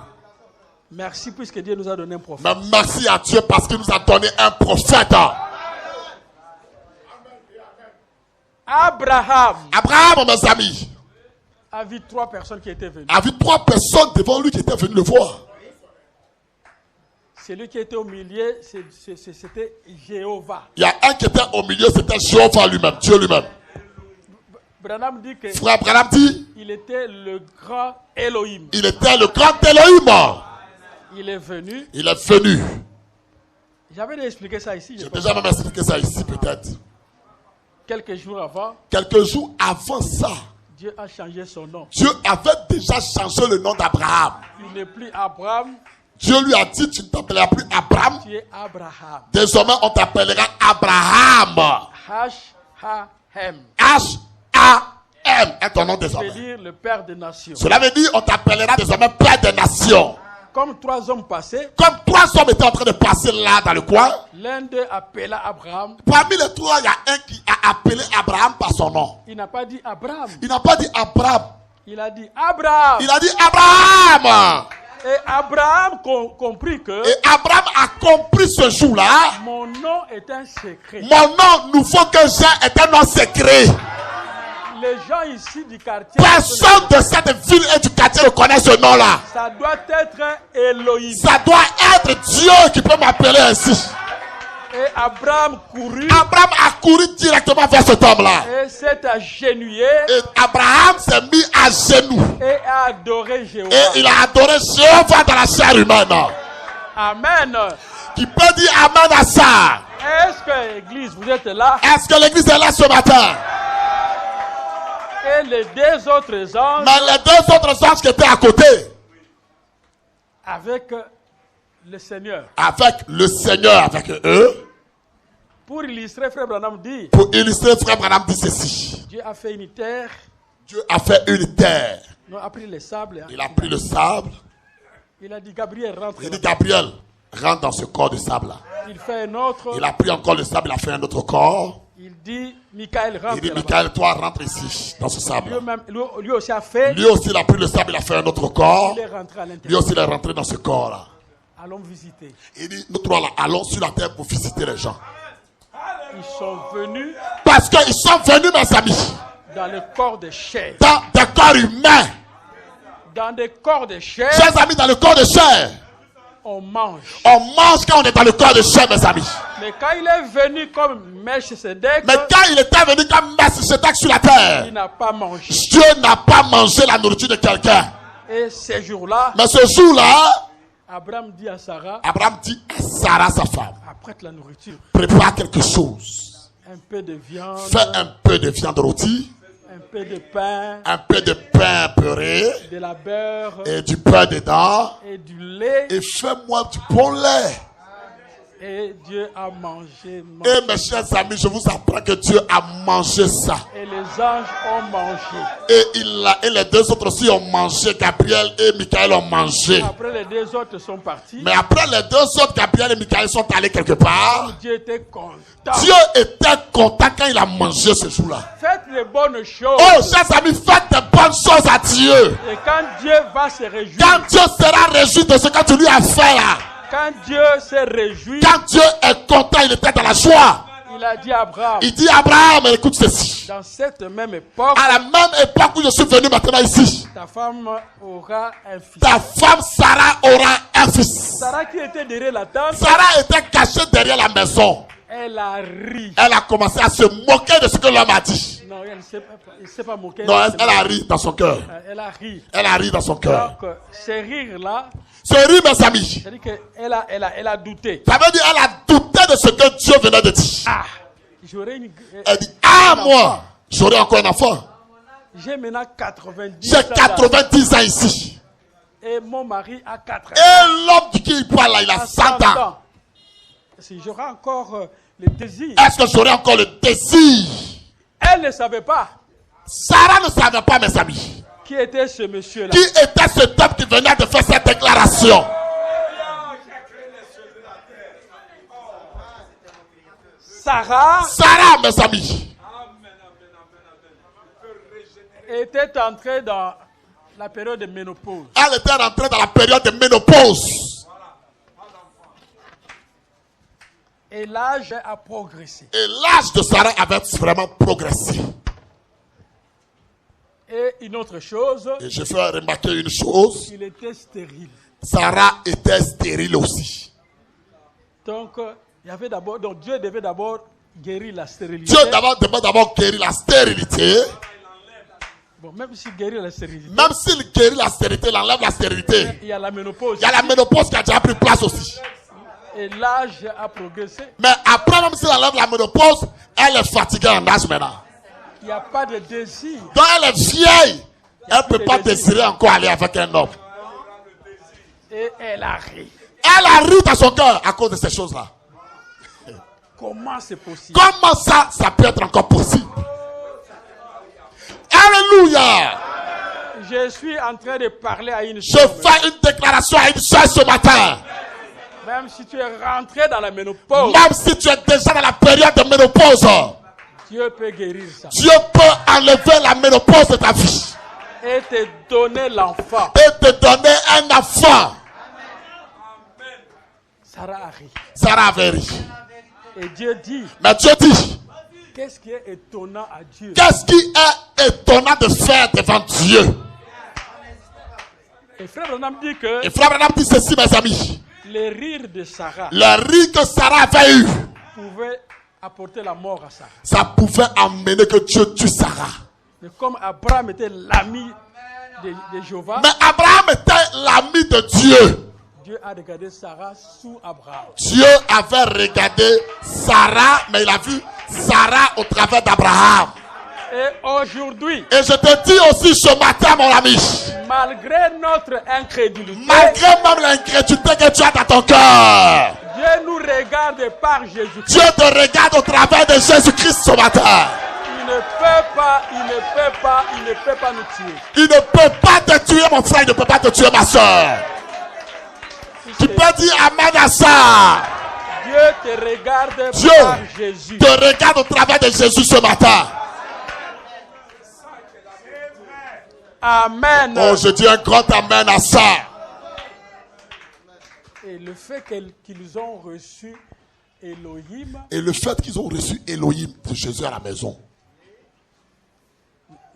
Merci puisque Dieu nous a donné un prophète. Mais merci à Dieu parce qu'il nous a donné un prophète. Abraham Abraham, mes amis, a vu 3 personnes qui étaient venues. a vu 3 personnes devant lui qui étaient venues le voir. Celui qui était au milieu, c'était Jéhovah. Il y a un qui était au milieu, c'était Jéhovah lui-même, Dieu lui-même. Branham dit que Frère Branham dit, il était le grand Elohim. il était le grand Elohim. Il est venu. Il est venu. J'avais déjà expliqué ça ici. J'ai déjà même expliqué ça ici peut-être. Quelques jours avant, Quelques jours avant ça, Dieu a changé son nom. Dieu avait déjà changé le nom d'Abraham. Il n'est plus Abraham, Dieu lui a dit, tu ne t'appelleras plus Abraham. tu es Abraham. Désormais, on t'appellera Abraham. H-A-M. H-A-M est ton nom Ça veut désormais. dire le Père des nations. Cela veut dire on t'appellera désormais Père des nations. Comme 3 hommes passés, Comme 3 hommes étaient en train de passer là dans le coin, l'un d'eux appela Abraham. parmi les 3, il y a un qui a appelé Abraham par son nom. Il n'a pas dit Abraham. Il n'a pas dit Abraham. Il a dit Abraham. Il a dit Abraham. Et Abraham comprit que Et Abraham a compris ce jour-là. mon nom est un secret. Mon nom nouveau que j'ai est un nom secret. Les gens ici du quartier, Personne de cette ville et du quartier ne connaît ce nom-là. ça doit être Elohim. Ça doit être Dieu qui peut m'appeler ainsi. Et Abraham courut Abraham a couru directement vers cet homme-là. et s'est agenouillé Et Abraham s'est mis à genoux. et a adoré Jéhovah. Et il a adoré Jéhovah dans la chair humaine. Amen. Qui peut dire Amen à ça? Est-ce que l'église, vous êtes là? Est-ce que l'église est là ce matin? Et les 2 autres anges Mais les 2 autres anges qui étaient à côté, avec le Seigneur. avec le Seigneur, avec eux, Pour illustrer, Frère Branham dit, pour illustrer, frère Branham dit ceci. Dieu a fait une terre, Dieu a fait une terre. il a pris les sables, Il a pris le sable. il a dit Gabriel rentre. Il dit Gabriel, rentre dans ce corps de sable-là. Il fait un autre, Il a pris encore le sable, il a fait un autre corps. Il dit, Michael rentre Il dit, là-bas. Michael, toi, rentre ici, dans ce sable. Lui aussi a fait. Lui aussi, il a pris le sable, il a fait un autre corps. Il est rentré à Lui l'intérieur. aussi, il est rentré dans ce corps-là. Allons visiter. Il dit, nous trois là, allons sur la terre pour visiter les gens. Ils sont venus Parce qu'ils sont venus, mes amis, dans le corps de chair. dans des corps humains. Dans des corps de chair, Chers amis, dans le corps de chair. on mange. On mange quand on est dans le corps de chair, mes amis. Mais quand il est venu comme Melchisedec, Mais quand il était venu comme Melchisedec sur la terre, il n'a pas mangé. Dieu n'a pas mangé la nourriture de quelqu'un. Et ces jours-là, Mais ce jour-là, Abraham dit à Sarah, Abraham dit à Sarah, sa femme, apprête la nourriture. prépare quelque chose. Un peu de viande, Fais un peu de viande rôtie, un peu de pain, un peu de pain beurré de la beurre et du pain dedans. et du lait. Et fais-moi du bon lait. Et Dieu a mangé. Et mes chers amis, je vous apprends que Dieu a mangé ça. Et les anges ont mangé. Et les deux autres aussi ont mangé. Gabriel et Michael ont mangé. Après, les deux autres sont partis. Mais après, les deux autres, Gabriel et Michael, sont allés quelque part. Dieu était content. Dieu était content quand il a mangé ce jour-là. Faites les bonnes choses. Oh, chers amis, faites de bonnes choses à Dieu. Et quand Dieu va se réjouir, Quand Dieu sera réjoui de ce que tu lui as fait là. quand Dieu s'est réjoui, Quand Dieu est content, il était dans la joie. il a dit à Abraham, Il dit à Abraham, écoute ceci. dans cette même époque, À la même époque où je suis venu maintenant ici, ta femme aura un fils. ta femme Sarah aura un fils. Sarah qui était derrière la tente, Sarah était cachée derrière la maison. elle a ri. Elle a commencé à se moquer de ce que l'homme a dit. Non, elle ne s'est pas moquée. Non, elle a ri dans son cœur. Elle a ri. Elle a ri dans son cœur. Donc, ce rire-là, Ce rire, mes amis, c'est-à-dire qu'elle a douté. ça veut dire qu'elle a douté de ce que Dieu venait de dire. Ah, j'aurai une... Elle dit, ah moi, j'aurai encore un enfant. J'ai maintenant 90 J'ai ans. 90 ans ici. Et mon mari a 80 ans. Et l'homme de qui il parle là, il a 100 ans. Si j'aurai encore le désir. Est-ce que j'aurai encore le désir? Elle ne savait pas Sarah ne savait pas, mes amis, qui était ce monsieur-là. qui était cet homme qui venait de faire cette déclaration. Sarah Sarah, mes amis, était entrée dans la période de ménopause. elle était rentrée dans la période de ménopause. Et l'âge a progressé. Et l'âge de Sarah avait vraiment progressé. Et une autre chose, Et je fais remarquer une chose. il était stérile. Sarah était stérile aussi. Donc, il y avait d'abord, donc Dieu devait d'abord guérir la stérilité. Dieu devait d'abord guérir la stérilité. Bon, même s'il guérit la stérilité, Même s'il guérit la stérilité, il enlève la stérilité. il y a la ménopause. Il y a la ménopause qui a déjà pris place aussi. Et l'âge a progressé. Mais après, même s'il enlève la ménopause, elle est fatiguée en âge maintenant. Il n'y a pas de désir. Donc elle est vieille. Elle ne peut pas désirer encore aller avec un homme. Et elle a ri. Elle a ri dans son cœur à cause de ces choses-là. Comment c'est possible? Comment ça peut être encore possible? Alléluia! Je suis en train de parler à une Je femme. fais une déclaration à une soeur ce matin. Même si tu es rentré dans la ménopause, Même si tu es déjà dans la période de ménopause, Dieu peut guérir ça. Dieu peut enlever la ménopause de ta vie Et te donner l'enfant. et te donner un enfant. Sarah a ri. Sarah avait ri. Et Dieu dit, Mais Dieu dit, qu'est-ce qui est étonnant à Dieu? qu'est-ce qui est étonnant de faire devant Dieu? Et frère Branham dit que Et frère Branham dit ceci, mes amis. les rires de Sarah Le rire que Sarah avait eu, pouvaient apporter la mort à Sarah. ça pouvait amener que Dieu tue Sarah. Mais comme Abraham était l'ami de Jéhovah, Mais Abraham était l'ami de Dieu. Dieu a regardé Sarah sous Abraham. Dieu avait regardé Sarah, mais il a vu Sarah au travers d'Abraham. Et aujourd'hui, Et je te dis aussi ce matin, mon ami, malgré notre incrédulité, malgré même l'incrédulité que tu as dans ton cœur, Dieu nous regarde par Jésus-Christ. Dieu te regarde au travers de Jésus-Christ ce matin. Il ne peut pas nous tuer. Il ne peut pas te tuer, mon frère, il ne peut pas te tuer, ma soeur. Tu peux dire Amen à ça. Dieu te regarde Dieu par Jésus. te regarde au travers de Jésus ce matin. Amen. Oh, je dis un grand amen à ça. Et le fait qu'ils ont reçu Elohim, Et le fait qu'ils ont reçu Elohim de Jésus à la maison,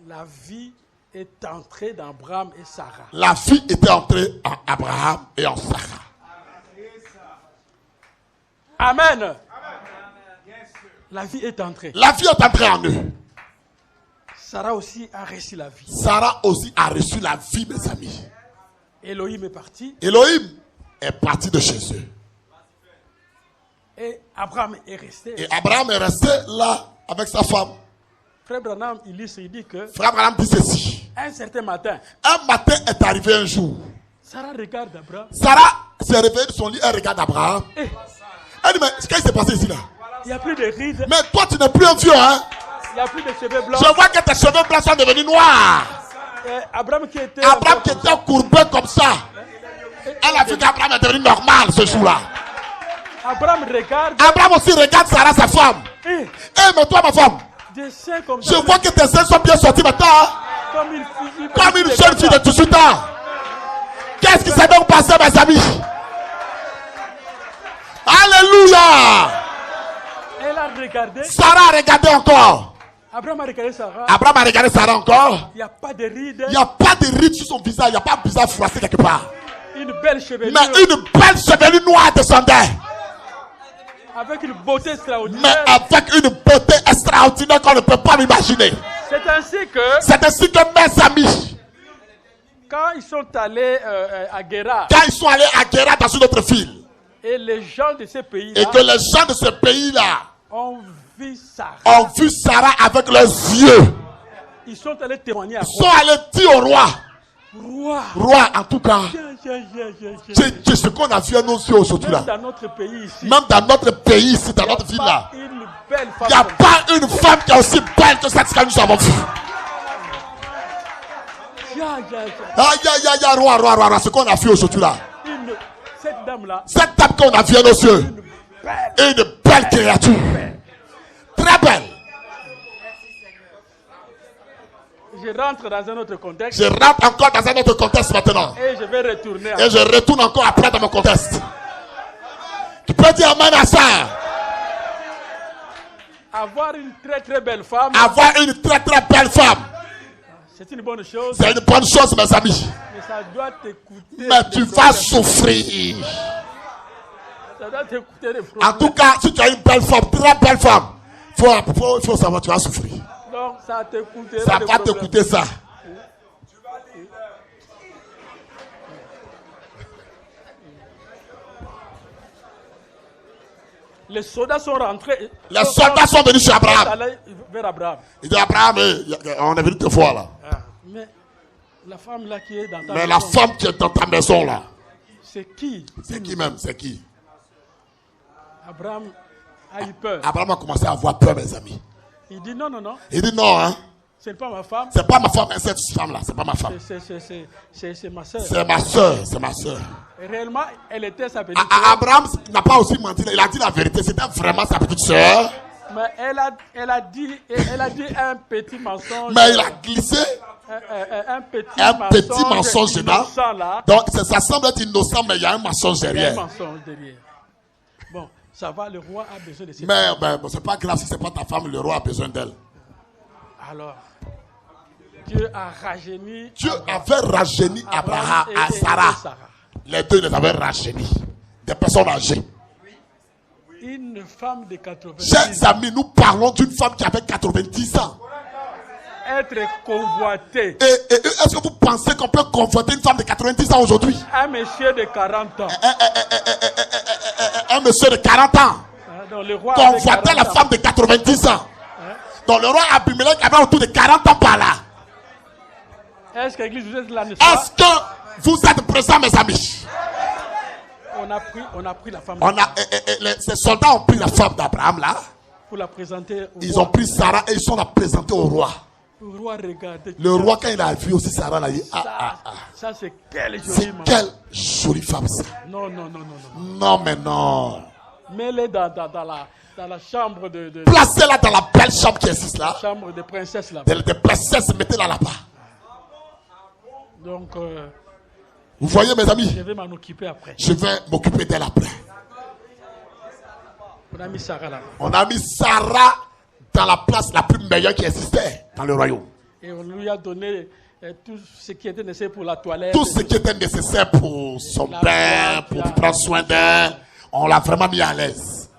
la vie est entrée dans Abraham et Sarah. la vie était entrée en Abraham et en Sarah. Amen. La vie est entrée. La vie est entrée en eux. Sarah aussi a reçu la vie. Sarah aussi a reçu la vie, mes amis. Elohim est parti Elohim est parti de chez eux. et Abraham est resté. Et Abraham est resté là avec sa femme. Frère Branham, il dit que Frère Abraham dit ceci. un certain matin, Un matin est arrivé un jour. Sarah regarde Abraham. Sarah s'est réveillée de son lit, elle regarde Abraham. Eh, Elle dit, mais qu'est-ce qui s'est passé ici là? il n'y a plus de rides, Mais toi tu n'es plus un vieux, hein? il n'y a plus de cheveux blancs. Je vois que tes cheveux blancs sont devenus noirs. Et Abraham qui était courbé comme ça. Elle a vu qu'Abraham est devenu normal ce jour-là. Abraham regarde. Abraham aussi regarde Sarah, sa femme. Eh, Mais toi, ma femme, des seins comme je ça. vois que tes seins sont bien sortis maintenant. Hein? Comme une jeune fille de 18 ans. Qu'est-ce qui s'est donc passé, mes amis? Alléluia. Elle a regardé. Sarah a regardé encore. Abraham a regardé Sarah. Abraham a regardé Sarah encore. Il n'y a pas de rides. Il n'y a pas de rides sur son visage. Il n'y a pas un visage froissé quelque part. Une belle chevelure. Mais une belle chevelure noire descendait. Avec une beauté Mais extraordinaire. avec une beauté extraordinaire qu'on ne peut pas m'imaginer. C'est ainsi que C'est ainsi que mes amis, quand ils sont allés à Guéra quand ils sont allés à Guéra dans une autre ville, et les gens de ces et pays-là que les gens de ce pays-là ont vu Sarah, ont vu Sarah avec leurs yeux, ils sont allés témoigner à sont allés dire au roi, Roi. roi, en tout cas, Tiens. c'est ce qu'on a vu à nos yeux aujourd'hui Même là. dans notre pays ici, Même dans notre pays ici, dans notre ville là, pas une belle femme. il n'y a comme pas une femme qui est aussi belle que cette que nous avons vue. ça. Aïe, aïe, roi, ce qu'on a vu aujourd'hui là. Cette dame-là, Cette dame qu'on a vue à nos yeux, belle. une belle créature. Très belle. Je rentre dans un autre contexte Je rentre encore dans un autre contexte maintenant. et je vais retourner. Et je retourne encore après dans mon contexte. Tu peux dire amen à ça. Avoir une très très belle femme, Avoir une très très belle femme, c'est une bonne chose, c'est une bonne chose, mes amis. mais ça doit t'écouter. Mais tu vas souffrir. Ça doit t'écouter des En problèmes. tout cas, si tu as une belle femme, très belle femme, il faut savoir, tu vas souffrir. Donc ça t'écoutera. Ça des va te problèmes. coûter ça. Les soldats sont rentrés. Les soldats sont venus chez Abraham. Allaient vers Abraham. Il dit Abraham, on est venu te voir là. Mais la femme là qui est dans ta Mais la maison, femme qui est dans ta maison là, c'est qui? c'est qui même? C'est qui? Abraham a eu peur. Abraham a commencé à avoir peur, mes amis. Il dit non, Il dit non, hein. ce n'est pas ma femme, C'est pas ma femme, hein, cette femme là, c'est pas ma femme. c'est ma soeur. C'est ma soeur, c'est ma soeur. Réellement, elle était sa petite soeur. Abraham n'a pas aussi menti, il a dit la vérité, c'était vraiment sa petite soeur. Mais elle a dit un petit mensonge. Mais il a glissé un petit mensonge dedans. innocent, là. Donc ça semble être innocent, mais il y a un mensonge Il y a un derrière. mensonge derrière. Bon, ça va, le roi a besoin de ses Mais bon, c'est pas grave si c'est pas ta femme, le roi a besoin d'elle. Alors, Dieu a rajeuni. Dieu avait rajeuni Abraham à Sarah. Les deux les avaient rajeunis. Des personnes âgées. Une femme de 90 Chers amis, nous parlons d'une femme qui avait 90 ans. être convoitée. Et est-ce que vous pensez qu'on peut convoiter une femme de 90 ans aujourd'hui? Un monsieur de 40 ans. Un monsieur de 40 ans Donc le roi avait convoitait 40 la ans. femme de 90 ans. Donc le roi Abimelech avait autour de 40 ans par là. Est-ce que l'église vous êtes là, n'est-ce pas? Est-ce que vous êtes présents, mes amis? On a pris la femme Ces soldats ont pris la femme d'Abraham là. pour la présenter au Ils roi. ont pris Sarah et ils sont la présenter au roi. Le roi regardait. Le roi, quand il a vu aussi Sarah, il a dit Ça c'est quelle jolie c'est maman. quelle jolie femme ça. Non. Non, mais non. Mets-les dans la chambre de Placez-la dans la belle chambre qui existe là. chambre de princesse là. Des princesses, mettez-la là-bas. Donc, Vous voyez mes amis, je vais m'en occuper après. je vais m'occuper d'elle après. On a mis Sarah là. On a mis Sarah dans la place la plus meilleure qui existait dans le royaume. Et on lui a donné tout ce qui était nécessaire pour la toilette. Tout ce qui était nécessaire pour son La bain, boîte, pour la- prendre soin d'elle, on l'a vraiment mis à l'aise.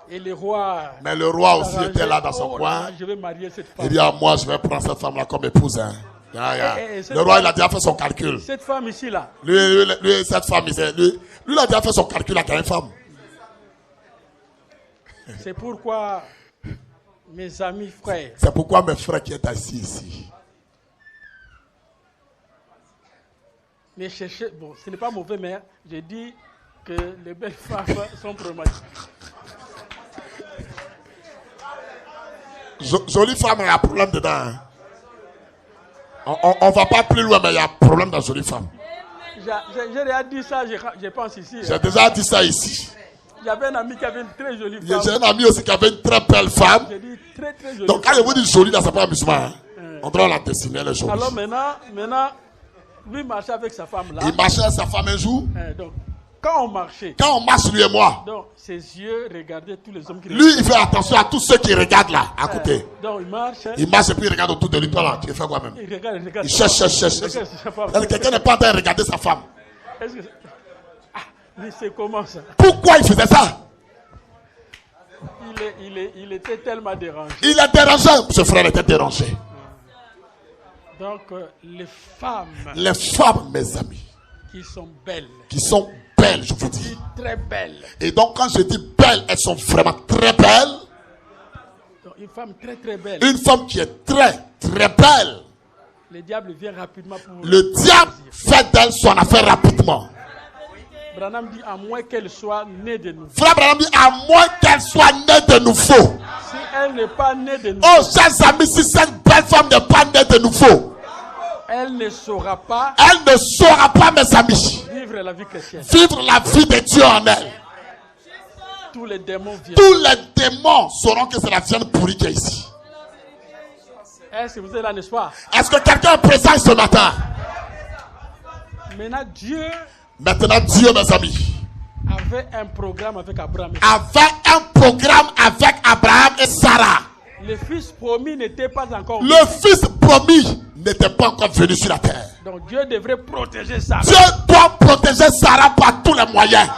Et le roi. Mais le roi aussi s'arrangeait. était là dans son Oh coin. là, je vais marier cette femme. Il dit à moi, je vais prendre cette femme-là comme épouse. Hein. cette Le roi, il a femme- déjà fait son calcul. Cette femme ici là. Lui, cette femme, lui, il a déjà fait son calcul à une femme. C'est pourquoi mes amis frères, C'est pourquoi mes frères qui est assis ici. ne cherchez. Bon, ce n'est pas mauvais, mais je dis que les belles femmes sont problématiques. Jolie femme, il y a un problème dedans. Hein. On va pas plus loin, mais il y a un problème dans jolie femme. J'ai déjà dit ça, je pense ici. J'ai déjà dit ça ici. J'avais un ami qui avait une très jolie J'ai femme. un ami aussi qui avait une très belle femme. J'ai dit très très jolie. Donc quand je femme. vous dis jolie, là, c'est pas amusement. Hein. On doit la dessiner, elle est jolie. Alors maintenant, lui marchait avec sa femme là. Il marchait avec sa femme un jour. Donc, quand on marchait, Quand on marche, lui et moi, donc ses yeux regardaient tous les hommes qui lui, il fait attention à tous ceux qui regardent là, à côté. Donc il marche. Il marche et puis il regarde autour de lui. Toi là, tu fais quoi même? Il regarde. Il cherche. Regarde sa femme. Quelqu'un n'est pas en train de regarder sa femme. Est-ce que mais c'est comment ça? Pourquoi il faisait ça? Il était tellement dérangé. Il est dérangé. Ce frère était dérangé. Donc les femmes Les femmes, mes amis, qui sont belles, qui sont belles, je vous dis. très belles. Et donc quand je dis belles, elles sont vraiment très belles. Donc, une femme très très belle. Une femme qui est très, très belle. Le diable vient rapidement pour. Le diable fait d'elle son affaire rapidement. Branham dit à moins qu'elle soit née de nouveau. Frère Branham dit, à moins qu'elle soit née de nouveau. Si elle n'est pas née de nouveau, Oh, chers amis, si cette belle femme n'est pas née de nouveau, elle ne saura pas elle ne saura pas, mes amis, vivre la vie chrétienne. vivre la vie de Dieu en elle. Tous les démons viennent. Tous les démons sauront que c'est la viande pourrie qui est ici. Est-ce que vous êtes là, n'est-ce pas? Est-ce que quelqu'un est présent ce matin? Maintenant, Dieu Maintenant, Dieu, mes amis, avait un programme avec Abraham. avait un programme avec Abraham et Sarah. Le fils promis n'était pas encore Le fils promis n'était pas encore venu sur la terre. Donc Dieu devrait protéger ça. Dieu doit protéger Sarah par tous les moyens.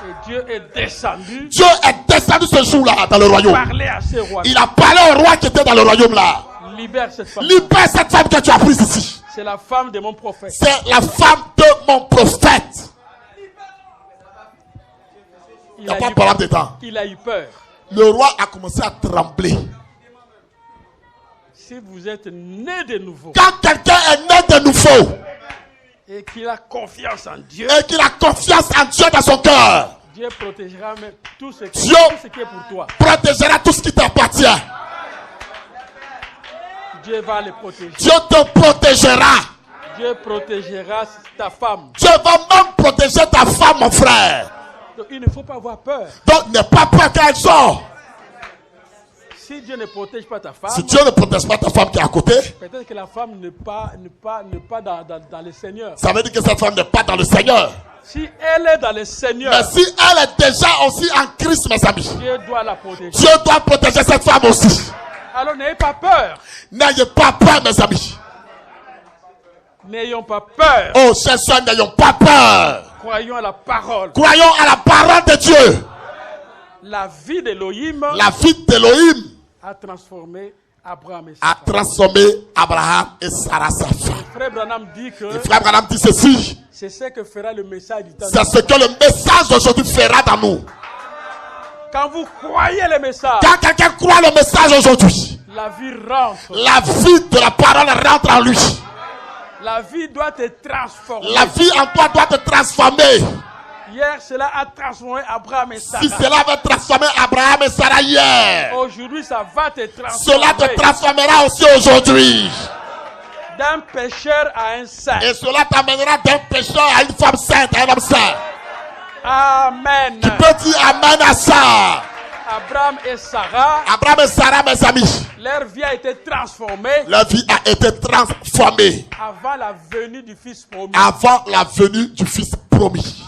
Et Dieu est descendu. Dieu est descendu ce jour-là dans le royaume. Parler à ces rois. Il a parlé au roi qui était dans le royaume là. Libère cette femme. Libère cette femme que tu as prise ici. C'est la femme de mon prophète. C'est la femme de mon prophète. Il n'y a pas de problème de temps. Il a eu peur. Le roi a commencé à trembler. Si vous êtes né de nouveau Quand quelqu'un est né de nouveau et qu'il a confiance en Dieu, et qu'il a confiance en Dieu dans son cœur, Dieu protégera même tout ce qui, Dieu tout ce qui est pour toi. protégera tout ce qui t'appartient. Dieu va les protéger. Dieu te protégera. Dieu protégera ta femme. Dieu va même protéger ta femme, mon frère. Donc il ne faut pas avoir peur. Donc n'aie pas peur qu'elle sorte. Si Dieu ne protège pas ta femme, Si Dieu ne protège pas ta femme qui est à côté, peut-être que la femme n'est pas dans le Seigneur. ça veut dire que cette femme n'est pas dans le Seigneur. Si elle est dans le Seigneur, Mais si elle est déjà aussi en Christ, mes amis, Dieu doit la protéger. Dieu doit protéger cette femme aussi. Alors n'ayez pas peur. N'ayez pas peur, mes amis. N'ayons pas peur. Oh, chers soeurs, n'ayons pas peur. Croyons à la parole. Croyons à la parole de Dieu. La vie d'Élohim La vie d'Élohim a transformé Abraham et a Sarah. transformé Abraham et Sarah, sa femme. Frère Branham dit que Et frère Branham dit ceci. c'est ce que fera le message du temps. C'est ce que le message d'aujourd'hui fera dans nous. Quand vous croyez le message, Quand quelqu'un croit le message aujourd'hui, la vie rentre. la vie de la parole rentre en lui. La vie doit être transformée. La vie en toi doit te transformer. Hier, cela a transformé Abraham et Sarah. Si cela va transformer Abraham et Sarah hier, Aujourd'hui, ça va te transformer. cela te transformera aussi aujourd'hui. D'un pécheur à un saint. Et cela t'amènera d'un pécheur à une femme sainte, à un homme saint. Amen. Qui peut dire Amen à ça? Abraham et Sarah, Mes amis, leur vie a été transformée leur vie a été transformée avant la venue du Fils promis. avant la venue du Fils promis.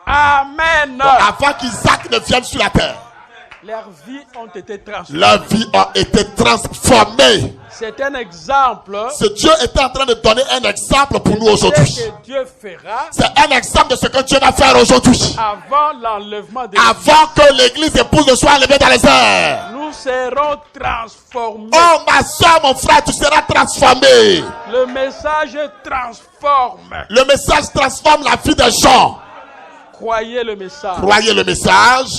Amen. Donc, avant qu'Isaac ne vienne sur la terre, Leurs vies ont été transformées. leurs vies ont été transformées. C'est un exemple Ce Dieu était en train de donner un exemple pour nous de aujourd'hui. ce que Dieu fera C'est un exemple de ce que Dieu va faire aujourd'hui. avant l'enlèvement de Avant que l'église épouse ne soit enlevée dans les airs. nous serons transformés. Oh ma soeur, mon frère, tu seras transformé. Le message transforme. Le message transforme la vie des gens. Croyez le message. Croyez le message.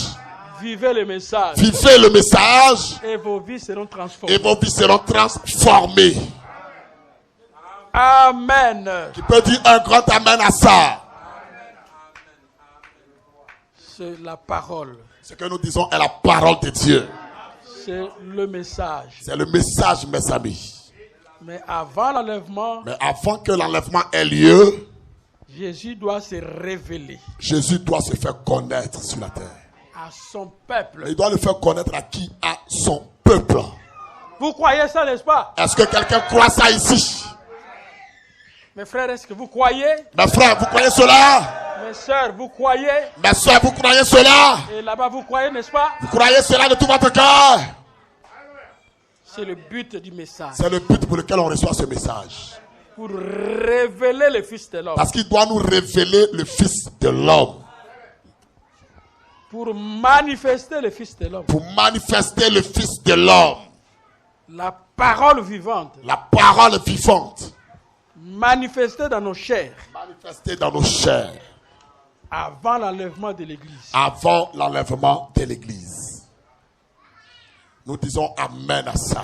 Vivez le message. Vivez le message. Et vos vies seront Et transformées. vos vies seront transformées. Amen. Tu peux dire un grand amen à ça. C'est la parole. Ce que nous disons est la parole de Dieu. C'est le message. C'est le message, mes amis. Mais avant l'enlèvement, Mais avant que l'enlèvement ait lieu, Jésus doit se révéler Jésus doit se faire connaître sur la terre. à son peuple. Mais il doit le faire connaître à qui? À son peuple. Vous croyez ça, n'est-ce pas? Est-ce que quelqu'un croit ça ici? Mes frères, est-ce que vous croyez? Mes frères, vous croyez cela? Mes sœurs, vous croyez? Mes soeurs, vous croyez cela? Et là-bas, vous croyez, n'est-ce pas? Vous croyez cela de tout votre cœur? C'est le but du message. C'est le but pour lequel on reçoit ce message. Pour révéler le Fils de l'homme. Parce qu'il doit nous révéler le Fils de l'homme. Pour manifester le Fils de l'homme. Pour manifester le Fils de l'homme. La parole vivante. La parole vivante. Manifestée dans nos chairs. Manifestée dans nos chairs. Avant l'enlèvement de l'Église. Avant l'enlèvement de l'église. Nous disons amen à ça.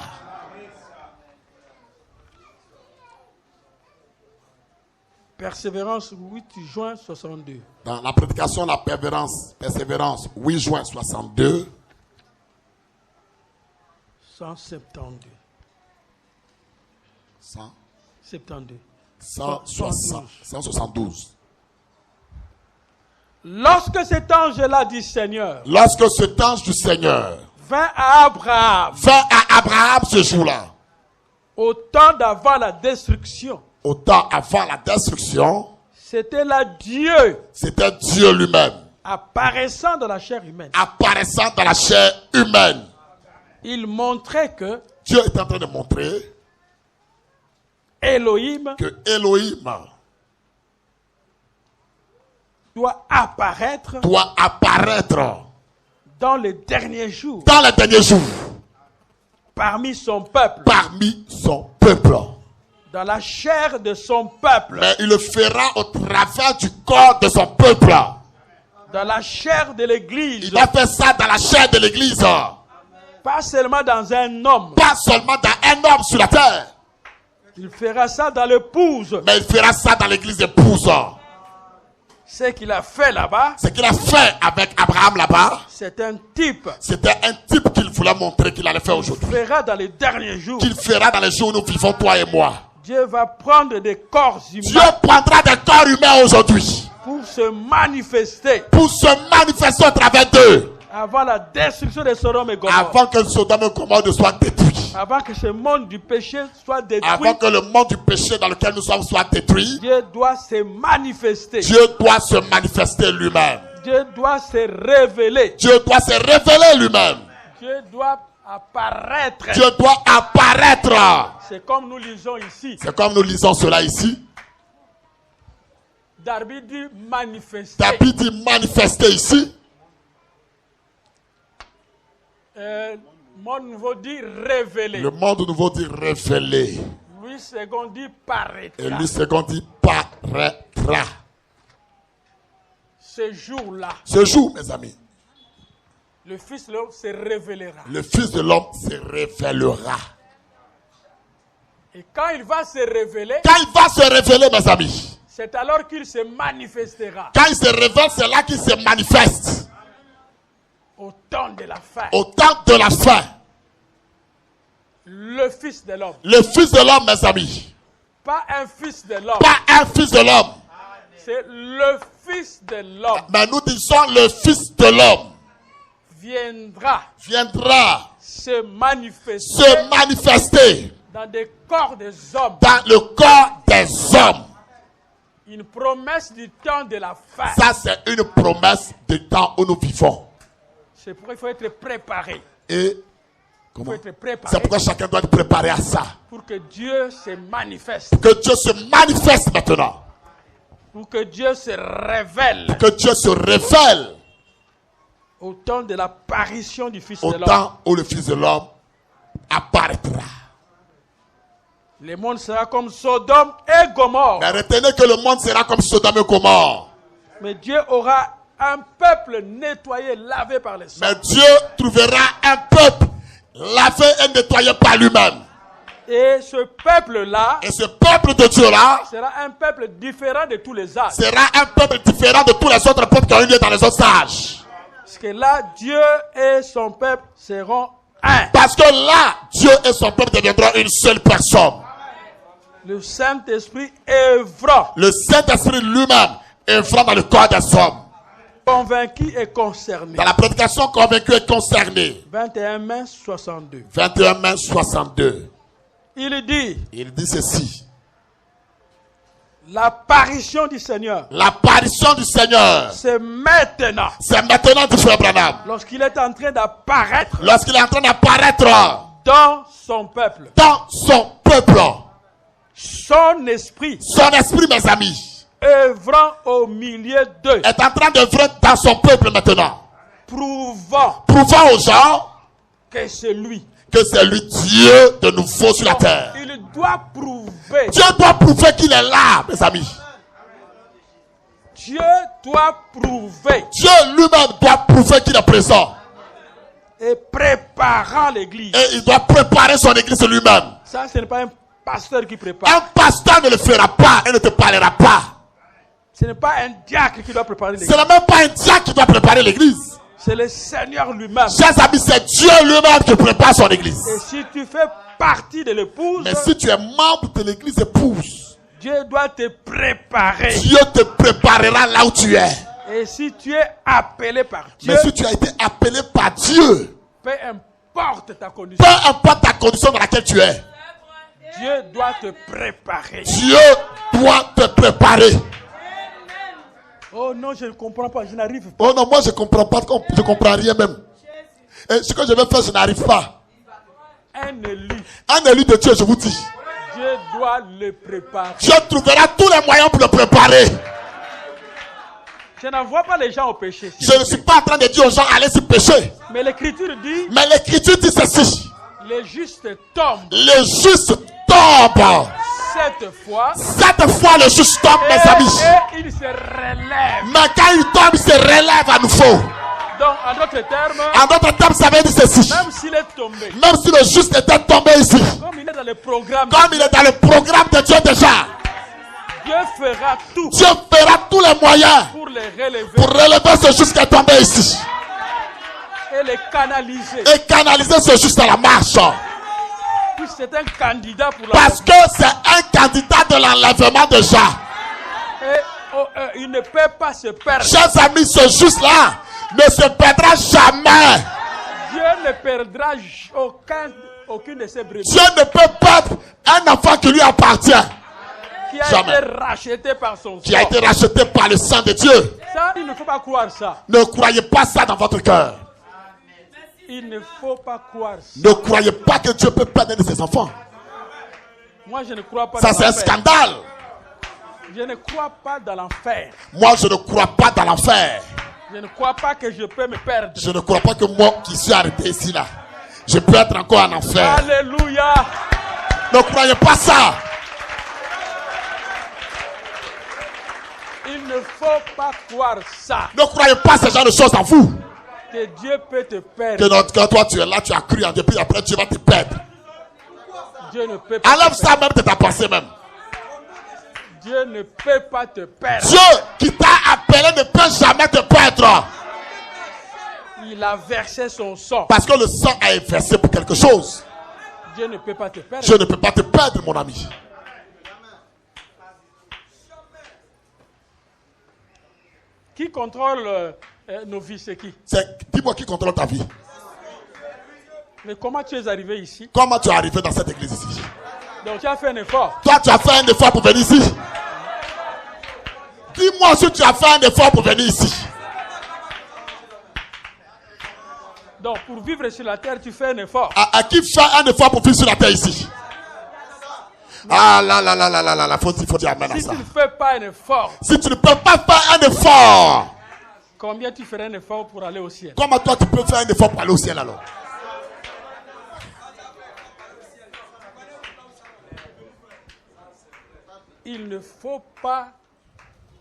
Persévérance, 8 juin 62. Dans la prédication, la persévérance, 8 juin 62. 172. 72. 172. Lorsque cet ange-là dit Seigneur, Lorsque cet ange du Seigneur vint à Abraham, vint à Abraham ce jour-là, au temps d'avant la destruction, au temps avant la destruction, c'était là Dieu c'était Dieu lui-même, apparaissant dans la chair humaine. apparaissant dans la chair humaine. Il montrait que Dieu est en train de montrer Elohim que Elohim doit apparaître doit apparaître dans les derniers jours dans les derniers jours parmi son peuple, parmi son peuple. dans la chair de son peuple, Mais il le fera au travers du corps de son peuple. dans la chair de l'Église, Il va faire ça dans la chair de l'église. pas seulement dans un homme. Pas seulement dans un homme sur la terre. Il fera ça dans l'épouse. Mais il fera ça dans l'église épouse. Ce qu'il a fait là-bas, Ce qu'il a fait avec Abraham là-bas, c'est un type c'était un type qu'il voulait montrer qu'il allait faire aujourd'hui. qu'il fera dans les derniers jours. Qu'il fera dans les jours où nous vivons, toi et moi. Dieu va prendre des corps Dieu humains prendra des corps humains aujourd'hui pour se manifester pour se manifester au travers d'eux. avant la destruction de Sodome et Gomorrhe. Avant que Sodome et Gomorrhe ne soit détruit. Avant que ce monde du péché soit détruit, Avant que le monde du péché dans lequel nous sommes soit détruit. Dieu doit se manifester. Dieu doit se manifester lui-même. Dieu doit se révéler. Dieu doit se révéler lui-même. Dieu doit apparaître. Dieu doit apparaître. C'est comme nous lisons ici. C'est comme nous lisons cela ici. Darby dit manifester. David dit manifester ici. Mon nouveau dit révéler. Le monde nouveau dit révéler. Louis II dit paraître. Et Louis II dit paraîtra. Ce jour-là, Ce jour, mes amis, le Fils de l'homme se révélera. le Fils de l'homme se révélera. Et quand il va se révéler, Quand il va se révéler, mes amis, c'est alors qu'il se manifestera quand il se révèle, c'est là qu'il se manifeste. au temps de la fin. Au temps de la fin, Le Fils de l'homme. le Fils de l'homme, mes amis, Pas un fils de l'homme. pas un Fils de l'homme, C'est le Fils de l'homme Mais nous disons le Fils de l'homme viendra se se manifester dans des corps des hommes. dans le corps des hommes. Une promesse du temps de la fin. Ça, c'est une promesse du temps où nous vivons. C'est pourquoi il faut être préparé. Et Il comment? faut être préparé C'est pourquoi chacun doit être préparé à ça. pour que Dieu se manifeste. Que Dieu se manifeste maintenant. Pour que Dieu se révèle Que Dieu se révèle au temps de l'apparition du Fils au de l'homme. temps où le Fils de l'homme apparaîtra. Le monde sera comme Sodome et Gomorrhe. Mais retenez que le monde sera comme Sodome et Gomorrhe. Mais Dieu aura un peuple nettoyé, lavé par le sang. Mais Dieu trouvera un peuple lavé et nettoyé par lui-même. Et ce peuple-là Et ce peuple de Dieu-là sera un peuple différent de tous les âges. sera un peuple différent de tous les autres peuples qui ont eu lieu dans les autres âges. Parce que là, Dieu et son peuple seront un. Parce que là, Dieu et son peuple deviendront une seule personne. Le Saint-Esprit œuvrant, Le Saint-Esprit lui-même œuvrant dans le corps des hommes. convaincu et concerné. Dans la prédication convaincue et concernée. 21 mai 62. 21 mai 62. Il dit, Il dit ceci. l'apparition du Seigneur, L'apparition du Seigneur, c'est maintenant. c'est maintenant du frère Branham. Lorsqu'il est en train d'apparaître Lorsqu'il est en train d'apparaître dans son peuple, dans son peuple, son esprit son esprit, mes amis, œuvrant au milieu d'eux, est en train d'œuvrer dans son peuple maintenant. prouvant Prouvant aux gens que c'est lui. que c'est lui Dieu de nouveau sur la terre. Il doit prouver. Dieu doit prouver qu'il est là, mes amis. Dieu doit prouver. Dieu lui-même doit prouver qu'il est présent. Et préparant l'église. Et il doit préparer son église lui-même. Ça, ce n'est pas un pasteur qui prépare. Un pasteur ne le fera pas et ne te parlera pas. Ce n'est pas un diacre qui doit préparer Ce l'église. n'est même pas un diacre qui doit préparer l'église. C'est le Seigneur lui-même. Chers amis, c'est Dieu lui-même qui prépare son église. Et si tu fais partie de l'épouse, Mais si tu es membre de l'église épouse, Dieu doit te préparer. Dieu te préparera là où tu es. Et si tu es appelé par Dieu, Mais si tu as été appelé par Dieu, peu importe ta condition, peu importe ta condition dans laquelle tu es, Dieu doit te préparer. Dieu doit te préparer. Oh non, je ne comprends pas, je n'arrive pas. Oh non, moi je ne comprends pas, je comprends rien même. Et ce que je vais faire, je n'arrive pas. Un élu, Un élu de Dieu, je vous dis, Dieu doit le préparer. Dieu trouvera tous les moyens pour le préparer. Je n'envoie pas les gens au péché. Je ne suis pas en train de dire aux gens, allez se pécher. Mais l'écriture dit, Mais l'écriture dit ceci. les justes tombent Le juste tombe. 7 fois. 7 fois le juste tombe, mes amis. Et il se relève. Mais quand il tombe, il se relève à nouveau. Donc, en d'autres termes, En d'autres termes, ça veut dire ceci. même s'il est tombé, Même si le juste était tombé ici, comme il est dans le programme, comme il est dans le programme de Dieu déjà, Dieu fera tout Dieu fera tous les moyens pour les relever pour relever ce juste qui est tombé ici. et les canaliser. Et canaliser ce juste à la marche. Puis c'est un candidat pour la Parce que c'est un candidat de l'enlèvement de Jean. Et il ne peut pas se perdre. Chers amis, ce juste-là ne se perdra jamais. Dieu ne perdra aucune de ses brebis Dieu ne peut perdre un enfant qui lui appartient, qui a jamais. été racheté par son qui a sang. été racheté par le sang de Dieu. Ça, il ne faut pas croire ça. Ne croyez pas ça dans votre cœur. Il ne faut pas croire ça. Ne croyez pas que Dieu peut perdre un de ses enfants. Moi, je ne crois pas Ça, dans c'est un l'enfer. scandale. Je ne crois pas dans l'enfer. Moi, je ne crois pas dans l'enfer. Je ne crois pas que je peux me perdre. Je ne crois pas que moi qui suis arrêté ici, là, je peux être encore en enfer. Alléluia. Ne croyez pas ça. Il ne faut pas croire ça. Ne croyez pas ce genre de choses en vous. Que Dieu peut te Que perdre. quand toi tu es là, tu as cru en Dieu, puis après Dieu va te perdre. Dieu ne peut pas Enlève te ça même de ta pensée même. Dieu ne peut pas te perdre. Dieu qui t'a appelé ne peut jamais te perdre. Il a versé son sang. Parce que le sang a été versé pour quelque chose. Dieu ne peut pas te perdre. Je ne peux pas te perdre, mon ami. Qui contrôle nos vies, c'est qui? Dis-moi qui contrôle ta vie. Mais comment tu es arrivé ici? Comment tu es arrivé dans cette église ici? Donc tu as fait un effort. Toi, tu as fait un effort pour venir ici. Dis-moi si tu as fait un effort pour venir ici. Donc pour vivre sur la terre, tu fais un effort. À qui fait un effort pour vivre sur la terre ici? Ah là là là là là là, faut dire amen à Si ça. tu ne fais pas un effort, Si tu ne peux pas faire un effort, combien tu ferais un effort pour aller au ciel? comment toi tu peux faire un effort pour aller au ciel alors? Il ne faut pas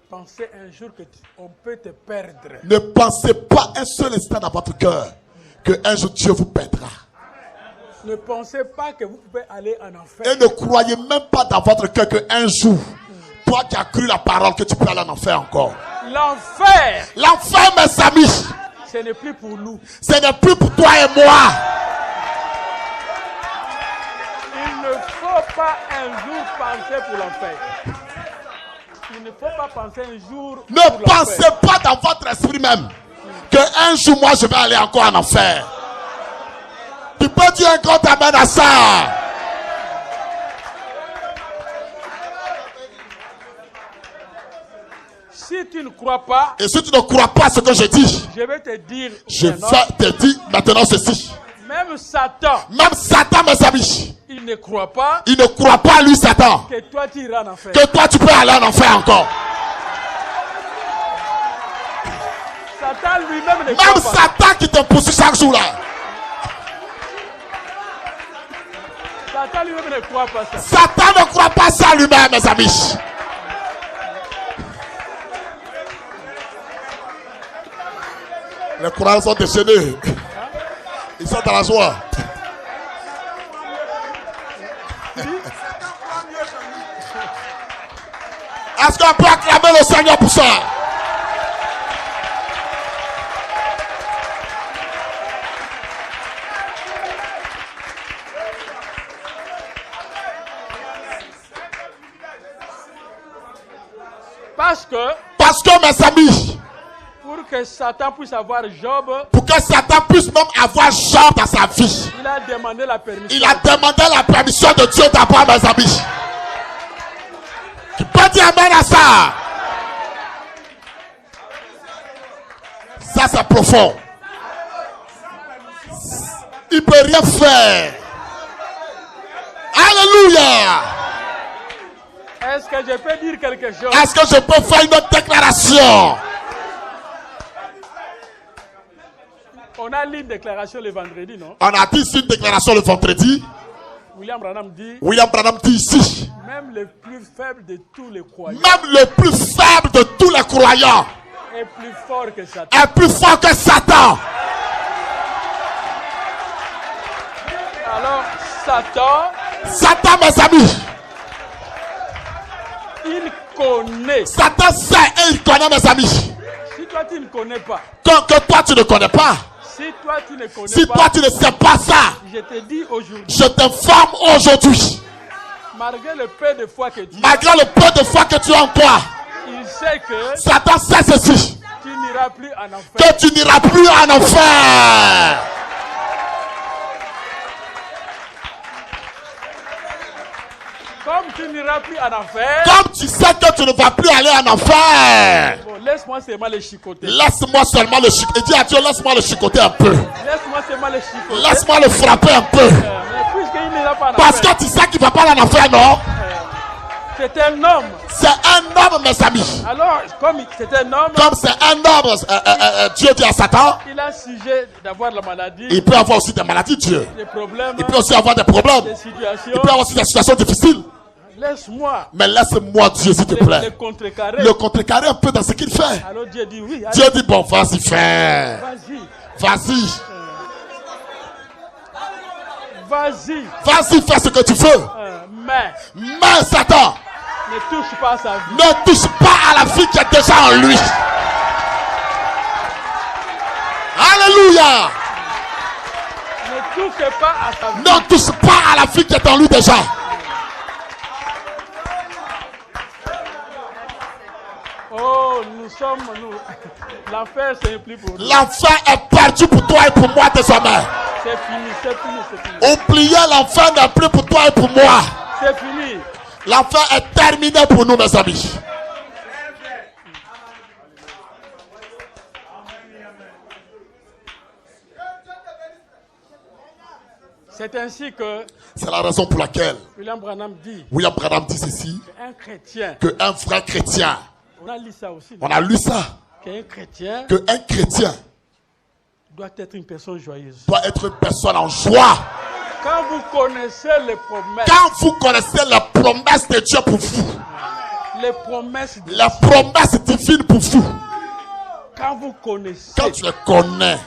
penser un jour qu'on peut te perdre. Ne pensez pas un seul instant dans votre cœur qu'un jour Dieu vous perdra. Ne pensez pas que vous pouvez aller en enfer. Et ne croyez même pas dans votre cœur qu'un jour, toi qui as cru la parole, que tu peux aller en enfer encore. L'enfer, L'enfer, mes amis, ce n'est plus pour nous. ce n'est plus pour toi et moi. Il ne faut pas un jour penser pour l'enfer. Il ne faut pas penser un jour Ne pour pensez l'enfer. pas dans votre esprit même qu'un jour, moi, je vais aller encore en enfer. Tu peux dire un grand amen à ça. Si tu ne crois pas, Et si tu ne crois pas ce que je dis, je vais te dire, je maintenant, vais te dire maintenant ceci. même Satan, Même Satan, mes amis, il ne croit pas il ne croit pas, lui, Satan, que toi tu iras en enfer. que toi, tu peux aller en enfer encore. Satan lui-même ne croit Même pas. Satan qui te poursuit chaque jour là. Satan lui-même ne croit pas ça. Satan ne croit pas ça lui-même, mes amis. Les croyants sont déchaînés. Ils sont dans la joie. Est-ce qu'on peut acclamer le Seigneur pour ça? Parce que mes amis, pour que Satan puisse avoir Job, pour que Satan puisse même avoir Job dans sa vie, il a demandé la permission. il a demandé la permission de Dieu d'abord, mes amis. Tu peux dire amen à ça? Ça, c'est profond. Il ne peut rien faire. Alléluia. Est-ce que je peux dire quelque chose? Est-ce que je peux faire une autre déclaration? On a lu une déclaration le vendredi, non? On a dit ici une déclaration le vendredi. William Branham dit, William Branham dit ici, même le plus faible de tous les croyants même le plus faible de tous les croyants est plus fort que Satan. est plus fort que Satan. Alors, Satan, mes amis, il connaît. Satan sait et il connaît, mes amis. Si toi tu ne connais pas, Que toi tu ne connais pas, si toi tu ne connais si pas, toi tu ne sais pas ça, je te dis aujourd'hui, je t'informe aujourd'hui, malgré le peu de foi que tu as, malgré le peu de foi que tu as en toi, il sait que Satan sait ceci, tu n'iras plus en enfer. que tu n'iras plus en enfer. Comme tu n'iras plus en enfer, Comme tu sais que tu ne vas plus aller en enfer, bon, laisse-moi seulement le chicoter. laisse-moi seulement le chicoter. Et dis à Dieu, laisse-moi le chicoter un peu. Laisse-moi seulement le chicoter. Laisse-moi le frapper un peu. Mais puisqu'il n'ira pas en Parce enfer, que tu sais qu'il ne va pas aller en enfer, non? c'est un homme. C'est un homme, mes amis. Alors, comme c'est un homme, Comme c'est un homme, Dieu dit à Satan, il a sujet d'avoir la maladie, il peut avoir aussi des maladies, Dieu. des problèmes, Il peut aussi avoir des problèmes. des situations. Il peut avoir aussi des situations difficiles. Laisse-moi Mais laisse-moi, Dieu, s'il te le plaît, contrecarrer. le contrecarrer un peu dans ce qu'il fait. Alors Dieu dit oui, allez, Dieu dit, bon, vas-y, fais. vas-y, Vas-y. vas-y. Vas-y, fais ce que tu veux. Mais Mais Satan, ne touche pas à sa vie. ne touche pas à la vie qui est déjà en lui. Alléluia. Ne touche pas à sa vie. Ne touche pas à la vie qui est en lui déjà. Oh, l'enfer, c'est plus pour nous. L'enfer est perdu pour toi et pour moi désormais. C'est fini, c'est fini, c'est fini. Oubliez l'enfer n'est plus pour toi et pour moi. C'est fini. L'enfer est terminé pour nous, mes amis. C'est ainsi que C'est la raison pour laquelle William Branham dit William Branham dit ceci, qu'un chrétien, qu'un vrai chrétien, on a lu ça aussi, on a lu ça, qu'un chrétien qu'un chrétien doit être une personne joyeuse. doit être une personne en joie. Quand vous connaissez les promesses, Quand vous connaissez les promesses de Dieu pour vous, les promesses, les promesses divines pour vous, quand vous connaissez quand tu les connais,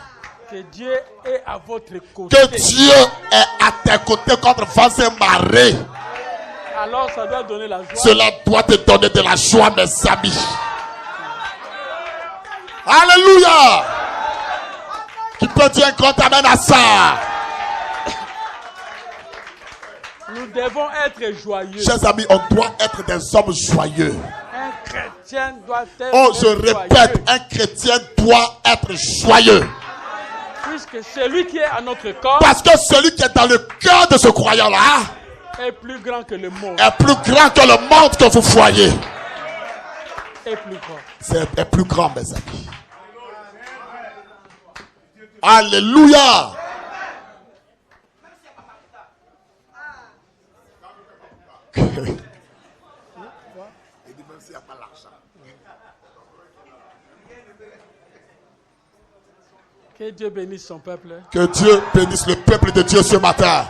que Dieu est à votre côté, que Dieu est à tes côtés contre vents et marées, alors ça doit donner la joie. cela doit te donner de la joie, mes amis. Alléluia. Qui peut dire un grand amen à ça? Nous devons être joyeux. Chers amis, on doit être des hommes joyeux. Un chrétien doit être Oh, je joyeux. répète, un chrétien doit être joyeux. Puisque celui qui est à notre corps Parce que celui qui est dans le cœur de ce croyant-là est plus grand que le monde. est plus grand que le monde que vous voyez. Est plus grand. C'est plus grand, mes amis. Alléluia. Que Dieu bénisse son peuple. Que Dieu bénisse le peuple de Dieu ce matin.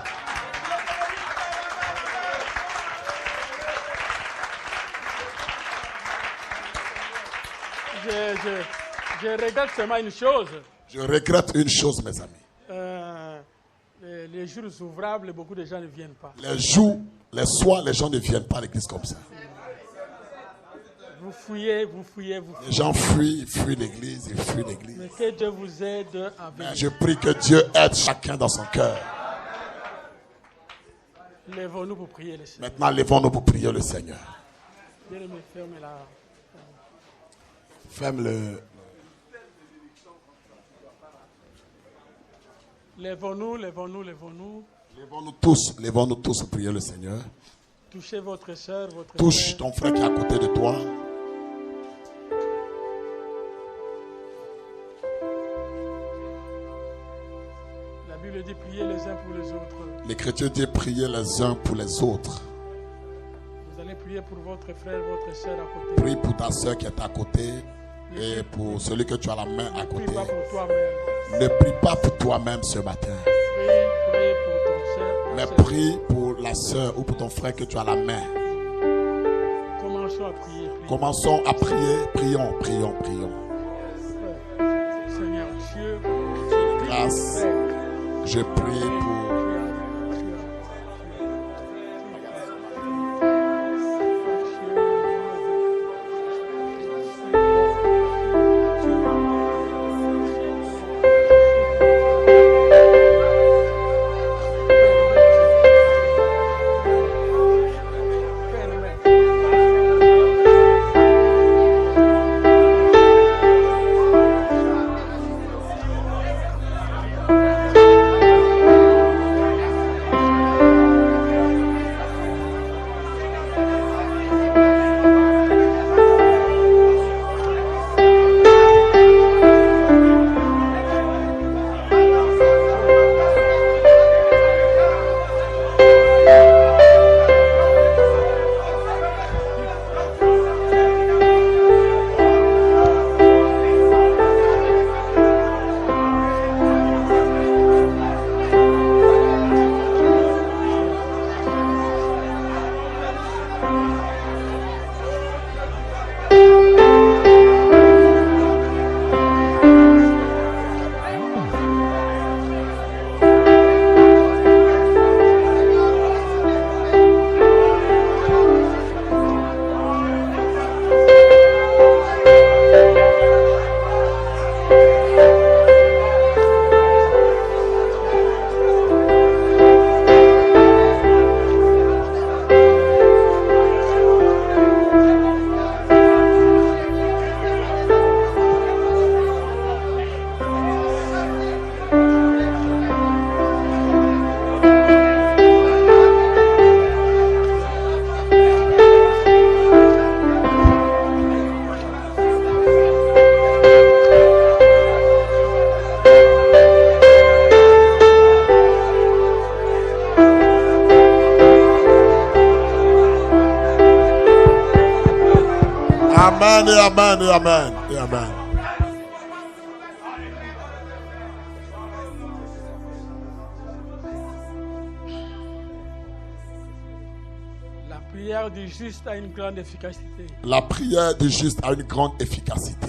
Je regrette seulement une chose. Je regrette une chose, mes amis. Les jours ouvrables, beaucoup de gens ne viennent pas. Les jours, les soirs, les gens ne viennent pas à l'église comme ça. Vous fouillez. Les gens fuient l'église, ils fuient l'église. Mais que Dieu vous aide à venir. Je prie que Dieu aide chacun dans son cœur. Lèvons-nous pour prier le Seigneur. Maintenant, levons-nous pour prier le Seigneur. Bien-aimé, ferme la... Ferme le... Lèvons-nous. Levons-nous tous pour prier le Seigneur. Touchez votre soeur, votre Touche frère. ton frère qui est à côté de toi. La Bible dit priez les uns pour les autres. L'Écriture dit prier les uns pour les autres. Vous allez prier pour votre frère, votre soeur à côté. Prie pour ta soeur qui est à côté et pour celui que tu as la main à Prie côté. pas pour toi-même. Ne prie pas pour toi-même ce matin, Prie pour ton soeur. mais prie pour la soeur ou pour ton frère que tu as la main. Commençons à prier. Commençons à prier. Prions. Seigneur Dieu, Grâce. Je prie pour Amen et amen et amen et amen. La prière du juste a une grande efficacité. La prière du juste a une grande efficacité.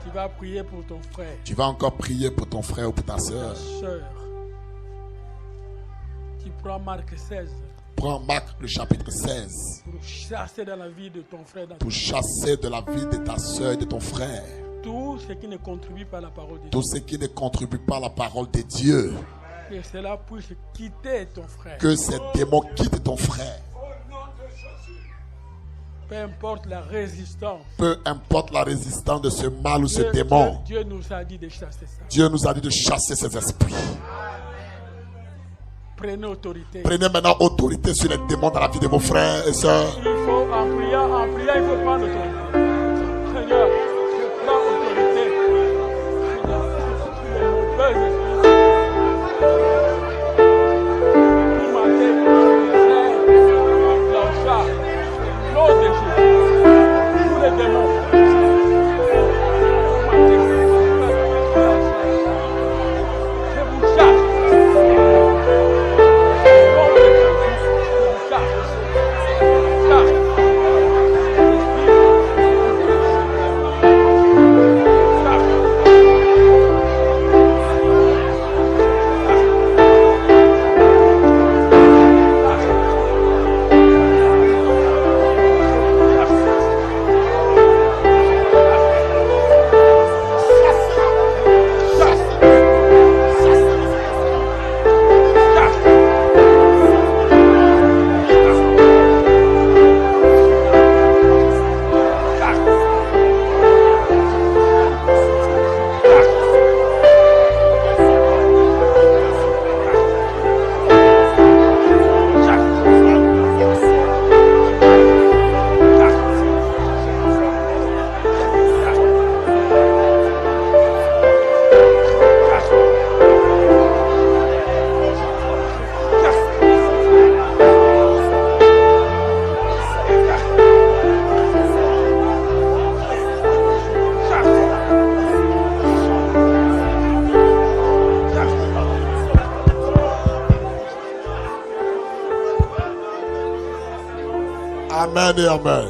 Tu vas prier pour ton frère, Tu vas encore prier pour ton frère ou pour ta soeur. ta soeur. Tu prends Marc 16 Prends Marc le chapitre 16 pour chasser dans la vie de ton frère, pour chasser de la vie de ta soeur et de ton frère tout ce qui ne contribue pas à la parole de Dieu. tout ce qui ne contribue pas à la parole de Dieu. Que cela puisse quitter ton frère. Que ces démons quittent ton frère. Peu importe la résistance. Peu importe la résistance de ce mal ou ce démon. Dieu nous a dit de chasser ça. Dieu nous a dit de chasser ces esprits. Prenez autorité. Prenez maintenant autorité sur les démons dans la vie de vos frères et sœurs. Il faut en priant, il faut prendre autorité. Seigneur, je prends autorité. Seigneur, sur les mauvais esprits. Pour mater leur chat. L'eau de Jésus. Tous les démons. Je vous chasse. Amen et amen.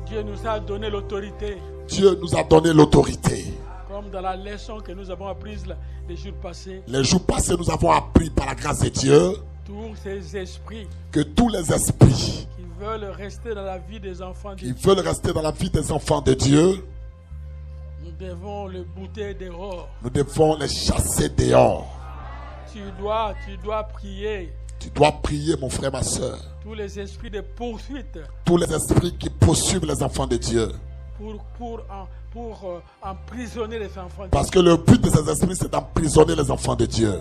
Dieu nous a donné l'autorité. Dieu nous a donné l'autorité. Comme dans la leçon que nous avons apprise les jours passés. Les jours passés, nous avons appris par la grâce de Dieu Tous ces esprits que tous les esprits qui veulent rester dans la vie des enfants de qui Dieu, veulent rester dans la vie des enfants de Dieu, nous devons le bouter dehors. nous devons les chasser dehors. Tu dois prier. Tu dois prier, mon frère, ma soeur. Tous les esprits de poursuite Tous les esprits qui poursuivent les enfants de Dieu. pour emprisonner les enfants de Dieu. Parce que le but de ces esprits, c'est d'emprisonner les enfants de Dieu.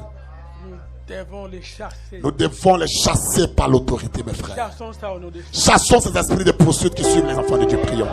Nous devons les chasser. Nous devons les chasser par l'autorité, mes frères. Chassons ça au nom de Jésus. Chassons ces esprits de poursuite qui suivent les enfants de Dieu. Prions.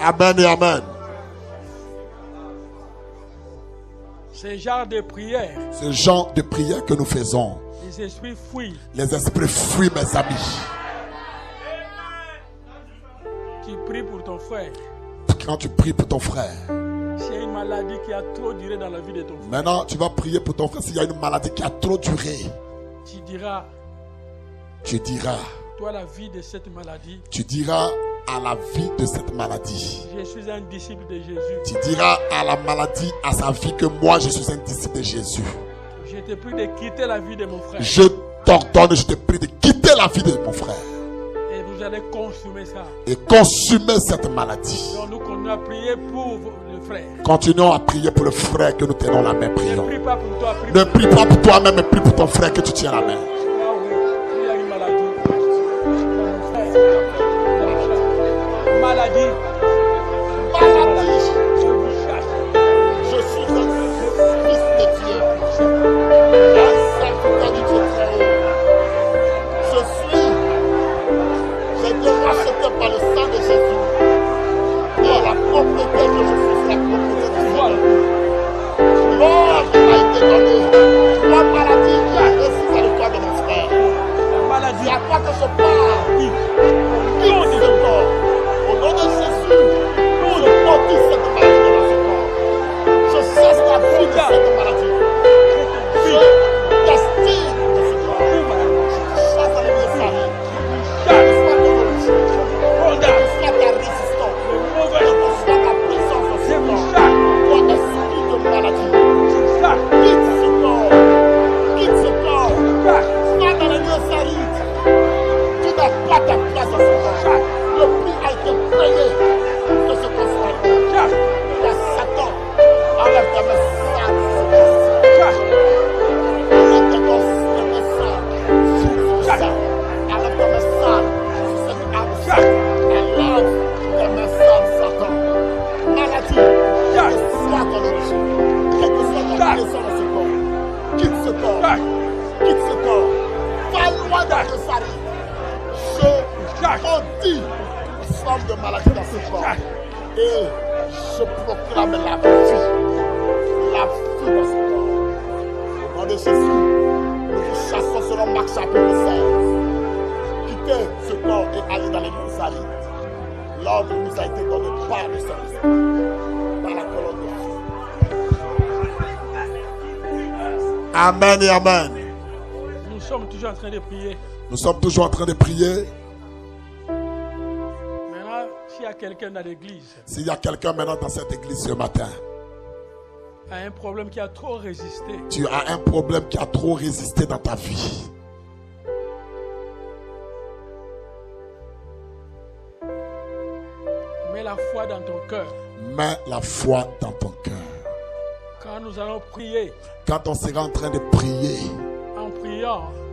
Amen et amen. Ce genre de prière, Ce genre de prière que nous faisons, les esprits fuient. les esprits fuient, mes amis. Tu pries pour ton frère. Quand tu pries pour ton frère, C'est une maladie qui a trop duré dans la vie de ton frère. maintenant tu vas prier pour ton frère s'il y a une maladie qui a trop duré. Tu diras, Tu diras, toi la vie de cette maladie, à la vie de cette maladie. je suis un disciple de Jésus. Tu diras à la maladie, à sa vie, que moi je suis un disciple de Jésus. Je te prie de quitter la vie de mon frère. Je t'ordonne, je te prie de quitter la vie de mon frère Et vous allez consommer ça. et consumer cette maladie. Donc nous continuons à prier pour le frère. Continuons à prier pour le frère que nous tenons la main, Ne prions. prie pas pour toi, prie Ne pour prie pas pour toi-même, mais prie pour ton frère que tu tiens la main. toi. Il y a une maladie. Mon frère. Maladie. Je vous cherche. Je suis un fils de Dieu. Un serviteur du Dieu très haut. J'ai été racheté par le sang de Jésus. Et la propriété que je suis, la propriété de Dieu. Oh, qui m'a été donné. Toi, maladie, et c'est le corps de mon frère. La Il maladie. n'y a pas que je parle. Oui. Quitte ce corps. Au nom de Jésus, je maudis cette maladie dans ce corps. Je cesse la vie de cette maladie. Je t'estime de ce corps. Je chasse à l'adversaire. Je sois ton origine. Je sois ta résistance. Je sois ta puissance dans ce corps. Toi, esprit de maladie. Quitte ce corps. Quitte ce corps. Sois dans les lieux salides. Tu n'as pas ta place dans ce corps. Le prix a été payé de ce corps. Toi, Satan, enlève ta main sale. Enlève ta main sale. Enlève ta main sale. Enlève ta main sale, Satan. Maladie, quelle que soit ton origine, quelle que soit ta blessure dans ce corps, quitte ce corps. Quitte ce corps. Va loin d'adversaire. Je maudis une forme de maladie dans ce corps. Et je proclame la vie. La vie dans ce corps. Au nom de Jésus, nous vous chassons selon Marc chapitre 16. Quittez ce corps et allez dans les lieux arides. L'ordre nous a été donné par le Saint-Esprit, par la colonne de feu. Amen et amen. Nous sommes toujours en train de prier. Nous sommes toujours en train de prier. Maintenant, s'il y a quelqu'un dans l'église S'il y a quelqu'un maintenant dans cette église ce matin, qui a un problème qui a trop résisté, tu as un problème qui a trop résisté dans ta vie. mets la foi dans ton cœur. Mets la foi dans ton cœur. Quand nous allons prier, Quand on sera en train de prier,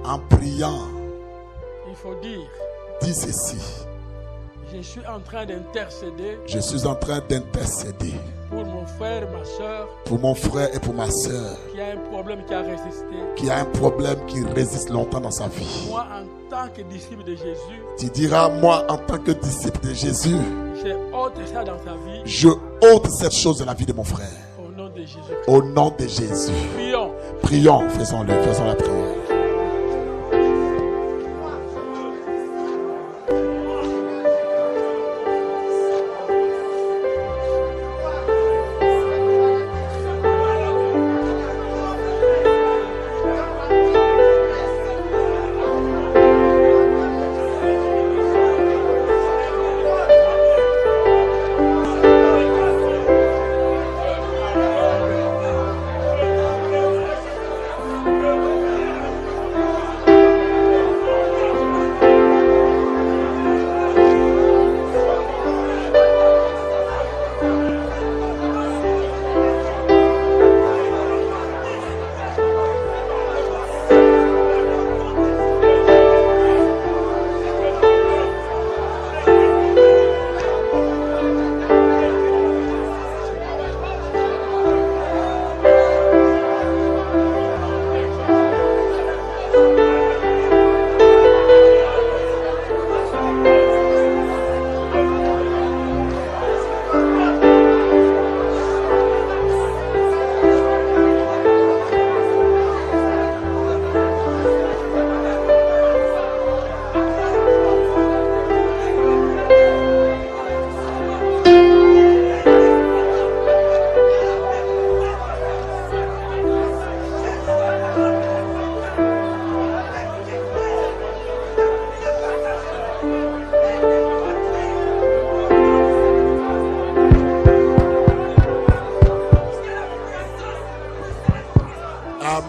en priant, il faut dire, dis ceci. je suis en train d'intercéder Je suis en train d'intercéder pour mon frère, ma soeur, pour mon frère et pour ma soeur qui a un problème qui a résisté. qui a un problème qui résiste longtemps dans sa vie. Moi, en tant que disciple de Jésus, Tu diras, moi en tant que disciple de Jésus, j'ai ôté ça dans sa vie je ôte cette chose de la vie de mon frère. au nom de Jésus. Au nom de Jésus. Prions. Prions, faisons-le, faisons la prière.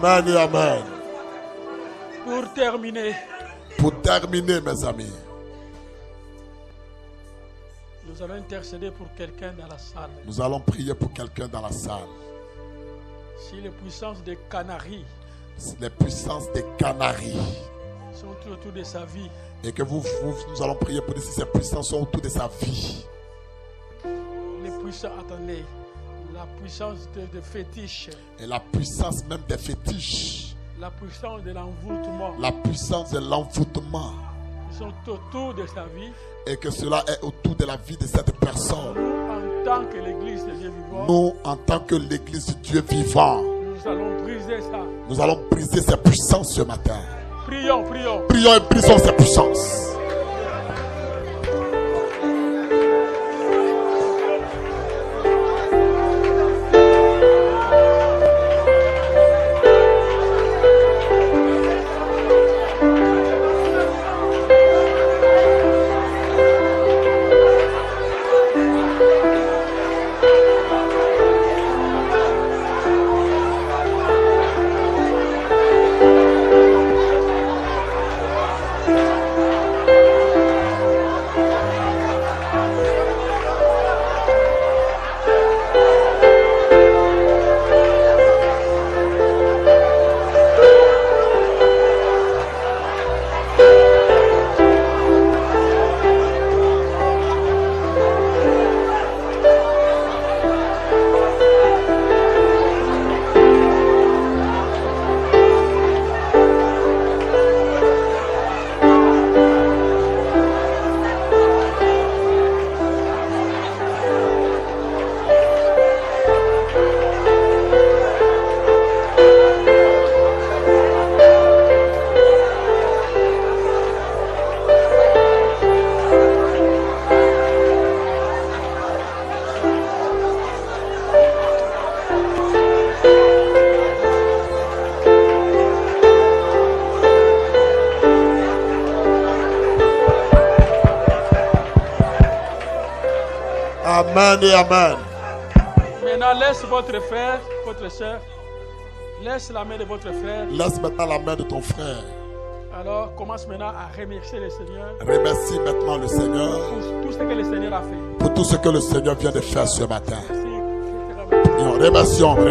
Amen et amen. Pour terminer, Mes amis, nous allons intercéder pour quelqu'un dans la salle. nous allons prier pour quelqu'un dans la salle. Si les puissances des Canaries Les puissances des Canaries. sont tout autour de sa vie, Et que nous allons prier pour dire si ces puissances sont autour de sa vie. les puissances, attendez, la puissance de fétiche, Et la puissance même des fétiches. la puissance de l'envoûtement, La puissance de l'envoûtement. qui sont autour de sa vie, Et que cela est autour de la vie de cette personne. en tant que l'église de Dieu vivant, Nous, en tant que l'église du Dieu vivant, nous allons briser ça. nous allons briser ces puissances ce matin. Prions, prions. Prions et brisons ces puissances. Amen et amen. Maintenant, laisse votre frère, votre soeur, laisse la main de votre frère. Laisse maintenant la main de ton frère. Alors, commence maintenant à remercier le Seigneur Remercie maintenant le Seigneur pour tout ce que le Seigneur a fait. pour tout ce que le Seigneur vient de faire ce matin. Merci. Et remercions-le.